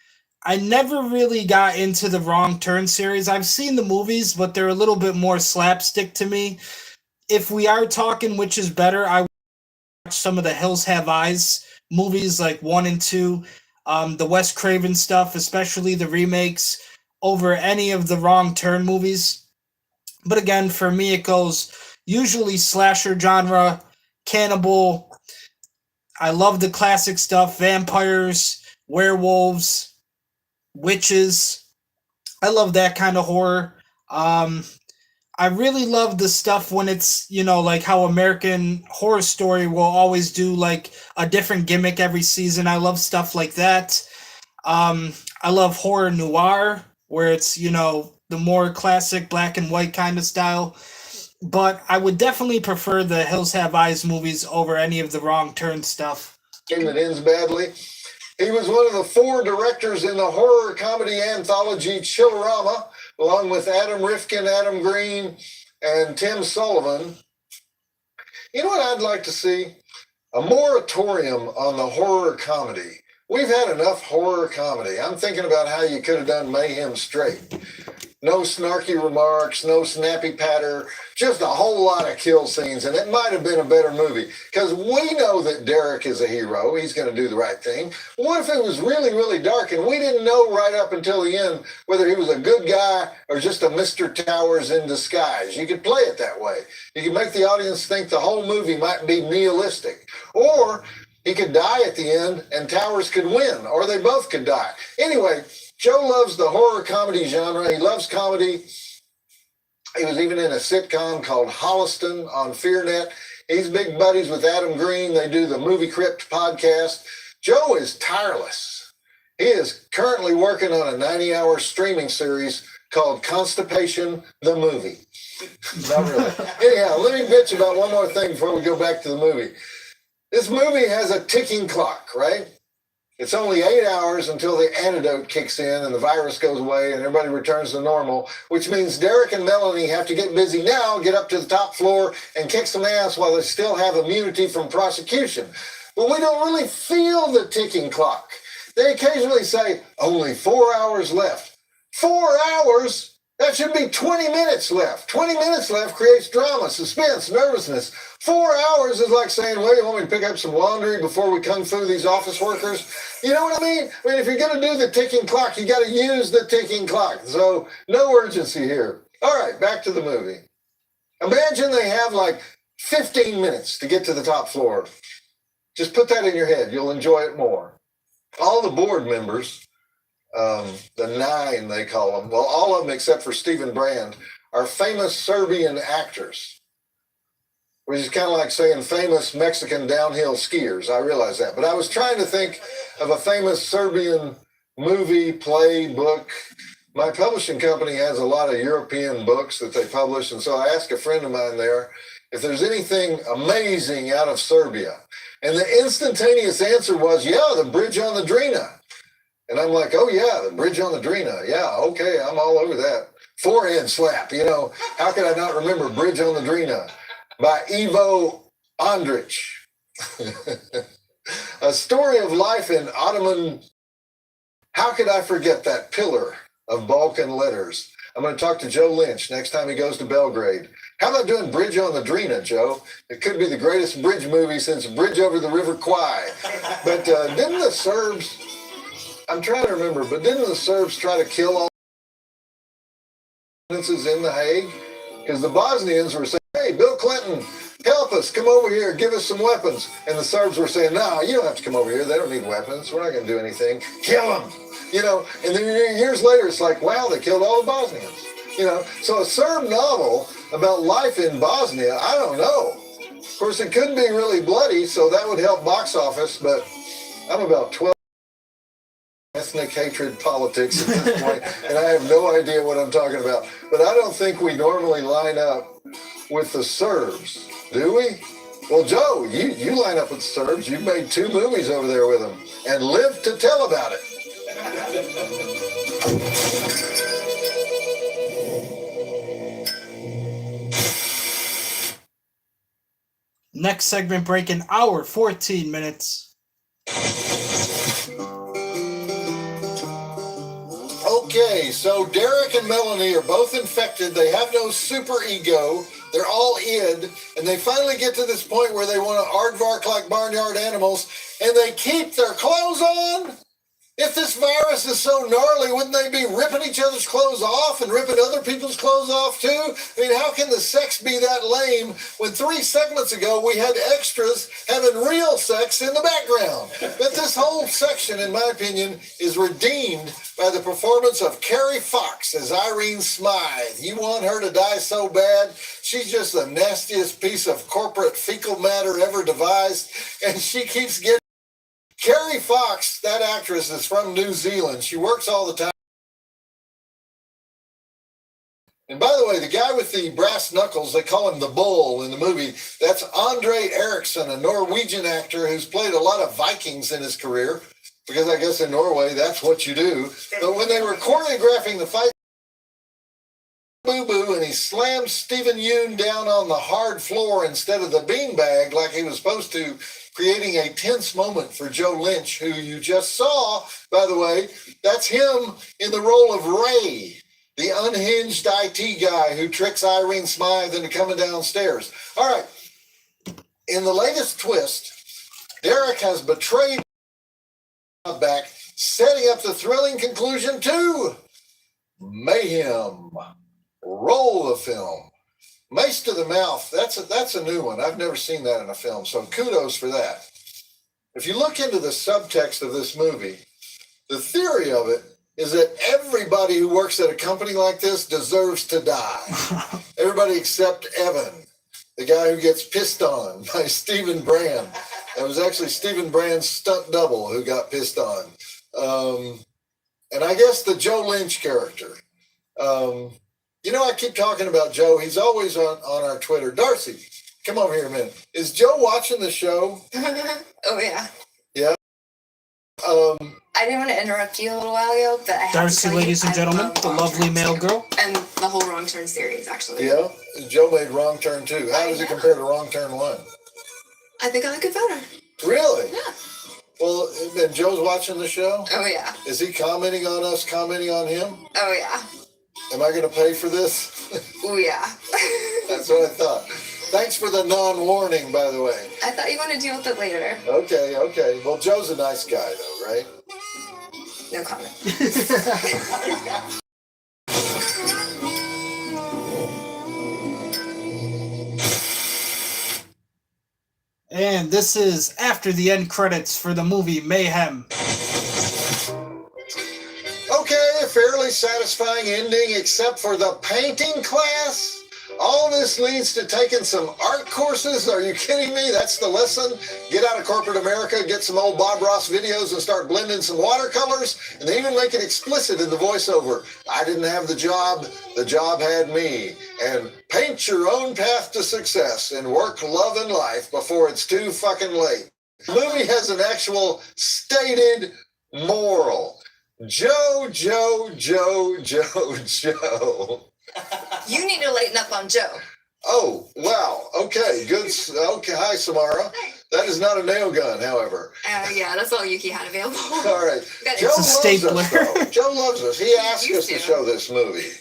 I never really got into the Wrong Turn series. I've seen the movies, but they're a little bit more slapstick to me. If we are talking which is better, I watch some of the Hills Have Eyes movies, like 1 and 2, the Wes Craven stuff, especially the remakes, over any of the Wrong Turn movies. But again, for me, it goes usually slasher genre, cannibal. I love the classic stuff, vampires, werewolves, witches. I love that kind of horror. I really love the stuff when it's, like how American Horror Story will always do like a different gimmick every season. I love stuff like that. I love horror noir, where it's, the the more classic black and white kind of style. But I would definitely prefer the Hills Have Eyes movies over any of the Wrong Turn stuff. Game that ends badly. He was one of the 4 directors in the horror comedy anthology Chillerama, along with Adam Rifkin, Adam Green, and Tim Sullivan. You know what I'd like to see? A moratorium on the horror comedy. We've had enough horror comedy. I'm thinking about how you could have done Mayhem straight. No snarky remarks, no snappy patter, just a whole lot of kill scenes, and it might have been a better movie. Because we know that Derek is a hero. He's going to do the right thing. What if it was really, really dark, and we didn't know right up until the end whether he was a good guy or just a Mr. Towers in disguise? You could play it that way. You could make the audience think the whole movie might be nihilistic. Or he could die at the end, and Towers could win, or they both could die. Anyway, Joe loves the horror comedy genre. He loves comedy. He was even in a sitcom called Holliston on FearNet. He's big buddies with Adam Green. They do the Movie Crypt podcast. Joe is tireless. He is currently working on a 90-hour streaming series called Constipation, the Movie. Not really. Anyhow, let me bitch about one more thing before we go back to the movie. This movie has a ticking clock, right? It's only 8 hours until the antidote kicks in and the virus goes away and everybody returns to normal, which means Derek and Melanie have to get busy now, get up to the top floor and kick some ass while they still have immunity from prosecution. But we don't really feel the ticking clock. They occasionally say, only 4 hours left. 4 hours? That should be 20 minutes left. 20 minutes left creates drama, suspense, nervousness. 4 hours is like saying, well, you want me to pick up some laundry before we kung fu these office workers? You know what I mean? I mean, if you're going to do the ticking clock, you got to use the ticking clock. So no urgency here. All right, back to the movie. Imagine they have like 15 minutes to get to the top floor. Just put that in your head. You'll enjoy it more. All the board members, the 9 they call them, well, all of them except for Stephen Brand, are famous Serbian actors, which is kind of like saying famous Mexican downhill skiers. I realize that. But I was trying to think of a famous Serbian movie, play, book. My publishing company has a lot of European books that they publish, and so I asked a friend of mine there if there's anything amazing out of Serbia. And the instantaneous answer was, yeah, the Bridge on the Drina. And I'm like, oh, yeah, the Bridge on the Drina. Yeah, okay, I'm all over that. Forehand slap, you know. How could I not remember Bridge on the Drina by Ivo Andrić? A story of life in Ottoman. How could I forget that pillar of Balkan letters? I'm going to talk to Joe Lynch next time he goes to Belgrade. How about doing Bridge on the Drina, Joe? It could be the greatest bridge movie since Bridge over the River Kwai. But didn't the Serbs... I'm trying to remember, but didn't the Serbs try to kill all witnesses in The Hague? Because the Bosnians were saying, hey, Bill Clinton, help us, come over here, give us some weapons. And the Serbs were saying, no, you don't have to come over here. They don't need weapons. We're not going to do anything. Kill them. You know, and then years later, it's like, wow, they killed all the Bosnians. You know, so a Serb novel about life in Bosnia, I don't know. Of course, it could be really bloody, so that would help box office, but I'm about 12. Ethnic hatred politics at this point, and I have no idea what I'm talking about. But I don't think we normally line up with the Serbs, do we? Well, Joe, you line up with the Serbs. You've made 2 movies over there with them and live to tell about it. Next segment break an hour, 14 minutes. Okay, so Derek and Melanie are both infected. They have no super ego. They're all id. And they finally get to this point where they want to aardvark like barnyard animals. And they keep their clothes on. If this virus is so gnarly, wouldn't they be ripping each other's clothes off and ripping other people's clothes off too? I mean, how can the sex be that lame when 3 segments ago we had extras having real sex in the background? But this whole section, in my opinion, is redeemed by the performance of Carrie Fox as Irene Smythe. You want her to die so bad? She's just the nastiest piece of corporate fecal matter ever devised, and she keeps getting... Carrie Fox, that actress, is from New Zealand. She works all the time. And by the way, the guy with the brass knuckles, they call him the Bull in the movie. That's Andre Eriksson, a Norwegian actor who's played a lot of Vikings in his career, because I guess in Norway, that's what you do. But when they were choreographing the fight, boo-boo, and he slammed Stephen Yoon down on the hard floor instead of the beanbag like he was supposed to, creating a tense moment for Joe Lynch, who you just saw, by the way. That's him in the role of Ray, the unhinged IT guy who tricks Irene Smythe into coming downstairs. All right. In the latest twist, Derek has betrayed back, setting up the thrilling conclusion to Mayhem. Roll the film. Mace to the mouth. That's a new one. I've never seen that in a film, so kudos for that. If you look into the subtext of this movie, the theory of it is that everybody who works at a company like this deserves to die. Everybody except Evan, the guy who gets pissed on by Stephen Brand. It was actually Stephen Brand's stunt double who got pissed on. And I guess the Joe Lynch character. You know, I keep talking about Joe. He's always on our Twitter. Darcy, come over here a minute. Is Joe watching the show? Oh, yeah. Yeah. I didn't want to interrupt you a little while ago, but I have Darcy, to tell ladies you, and I gentlemen, love the Wrong lovely Turn male too. girl. And the whole Wrong Turn series, actually. Yeah. Joe made Wrong Turn 2. How does it compare to Wrong Turn 1? I think I like it better. Really? Yeah. Well, then Joe's watching the show? Oh, yeah. Is he commenting on us, commenting on him? Oh, yeah. Am I going to pay for this? Oh, yeah. That's what I thought. Thanks for the non-warning, by the way. I thought you wanted to deal with it later. Okay. Well, Joe's a nice guy, though, right? No comment. And this is after the end credits for the movie Mayhem. Okay, a fairly satisfying ending, except for the painting class. All this leads to taking some art courses. Are you kidding me? That's the lesson. Get out of corporate America, get some old Bob Ross videos and start blending some watercolors. And they even make it explicit in the voiceover. I didn't have the job had me. And paint your own path to success and work, love, and life before it's too fucking late. The movie has an actual stated moral. Joe. You need to lighten up on Joe. Oh, wow. Okay, good. Okay, hi, Samara. That is not a nail gun, however. Yeah, that's all Yuki had available. All right. Got it. Joe It's a loves stapler. us, though. Joe loves us. He asked Used us to to. show this movie.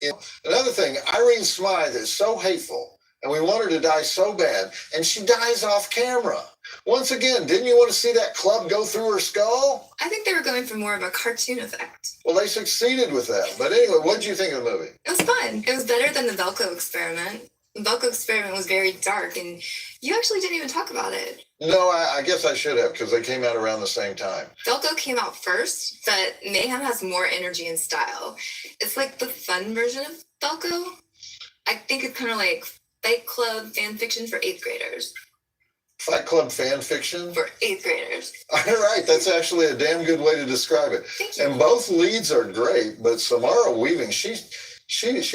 You know, another thing, Irene Smythe is so hateful, and we want her to die so bad, and she dies off camera. Once again, didn't you want to see that club go through her skull? I think they were going for more of a cartoon effect. Well, they succeeded with that. But anyway, what did you think of the movie? It was fun. It was better than the Velcro experiment. The Velcro experiment was very dark, and you actually didn't even talk about it. No, I guess I should have, because they came out around the same time. Velcro came out first, but Mayhem has more energy and style. It's like the fun version of Velcro. I think it's kind of like Fight Club fan fiction for 8th graders. Fight Club fan fiction? For 8th graders. All right, that's actually a damn good way to describe it. Thank you. And both leads are great, but Samara Weaving, she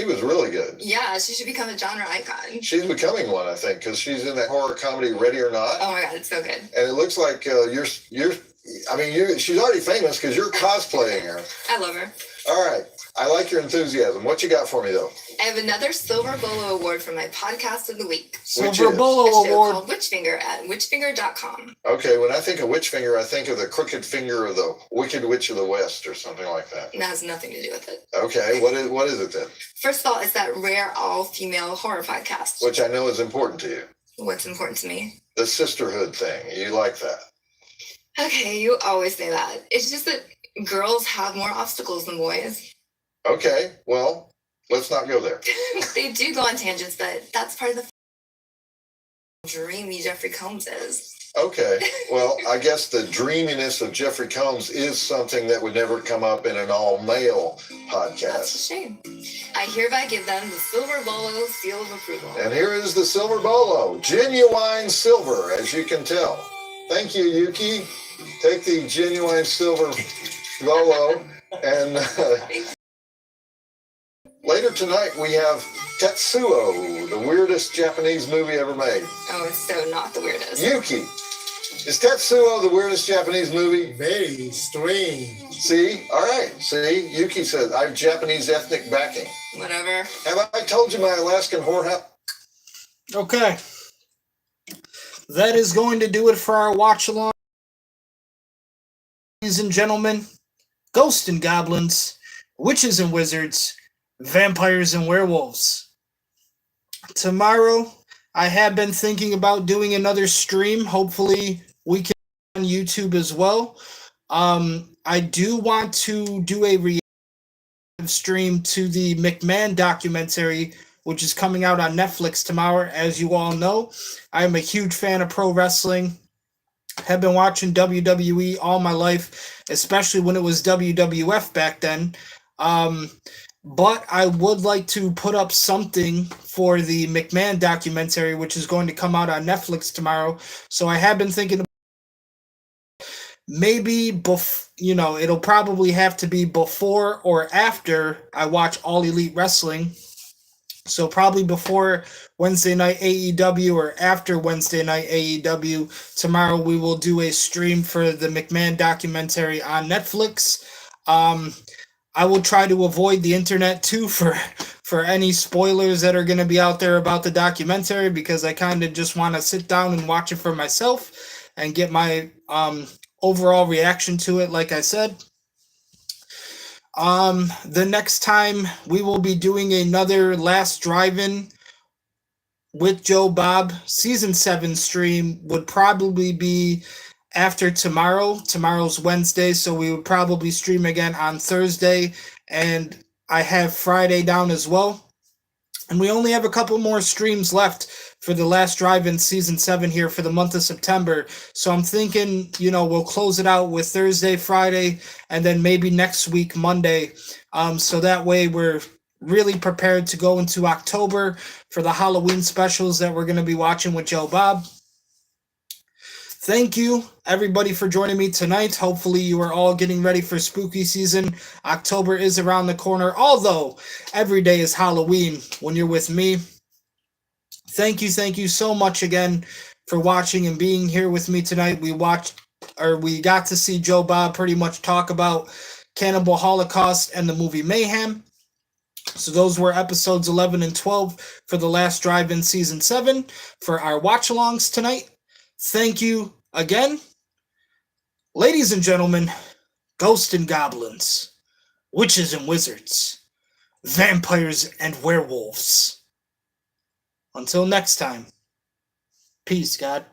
was really good. Yeah, she should become a genre icon. She's becoming one, I think, because she's in that horror comedy Ready or Not, Oh my god, it's so good. and it looks like she's already famous because you're cosplaying her. I love her. All right, I like your enthusiasm. What you got for me though? I have another Silver Bolo Award for my podcast of the week. Silver is? Bolo A show Award. called Witchfinger at witchfinger.com. Okay, when I think of Witchfinger, I think of the crooked finger of the Wicked Witch of the West or something like that. And that has nothing to do with it. Okay, what is it then? First of all, it's that rare all-female horror podcast. Which I know is important to you. What's important to me? The sisterhood thing. You like that? Okay, you always say that. It's just that girls have more obstacles than boys. Okay, well, let's not go there. They do go on tangents, but that's part of the dreamy Jeffrey Combs is. Okay, well, I guess the dreaminess of Jeffrey Combs is something that would never come up in an all-male That's a podcast. shame. I hereby give them the Silver Bolo seal of approval. And here is the Silver Bolo. Genuine silver, as you can tell. Thank you, Yuki. Take the genuine silver Bolo and later later tonight we have Tetsuo, the weirdest Japanese movie ever made. Oh, it's so not the weirdest. Yuki. Is Tetsuo the weirdest Japanese movie? Very strange. See? All right. See? Yuki said, I have Japanese ethnic backing. Whatever. Have I told you my Alaskan whorehouse? Okay. That is going to do it for our watch along. Ladies and gentlemen, ghosts and goblins, witches and wizards, vampires and werewolves. Tomorrow, I have been thinking about doing another stream. Hopefully, we can on YouTube as well. I do want to do a reaction stream to the McMahon documentary, which is coming out on Netflix tomorrow. As you all know, I am a huge fan of pro wrestling. Have been watching WWE all my life, especially when it was WWF back then. But I would like to put up something for the McMahon documentary, which is going to come out on Netflix tomorrow. So I have been thinking maybe, it'll probably have to be before or after I watch All Elite Wrestling. So probably before Wednesday night AEW or after Wednesday night AEW. Tomorrow we will do a stream for the McMahon documentary on Netflix. I will try to avoid the internet too for any spoilers that are going to be out there about the documentary, because I kind of just want to sit down and watch it for myself and get my overall reaction to it, like I said. The next time we will be doing another Last Drive-In with Joe Bob season 7 stream would probably be after tomorrow. Tomorrow's Wednesday, so we would probably stream again on Thursday, and I have Friday down as well. And we only have a couple more streams left for the Last Drive-In season 7 here for the month of September. So I'm thinking, we'll close it out with Thursday, Friday, and then maybe next week, Monday. So that way we're really prepared to go into October for the Halloween specials that we're going to be watching with Joe Bob. Thank you, everybody, for joining me tonight. Hopefully you are all getting ready for spooky season. October is around the corner, although every day is Halloween when you're with me. Thank you so much again for watching and being here with me tonight. We got to see Joe Bob pretty much talk about Cannibal Holocaust and the movie Mayhem. So those were episodes 11 and 12 for the Last Drive-In season 7 for our watch-alongs tonight. Thank you again. Ladies and gentlemen, ghosts and goblins, witches and wizards, vampires and werewolves. Until next time, peace, God.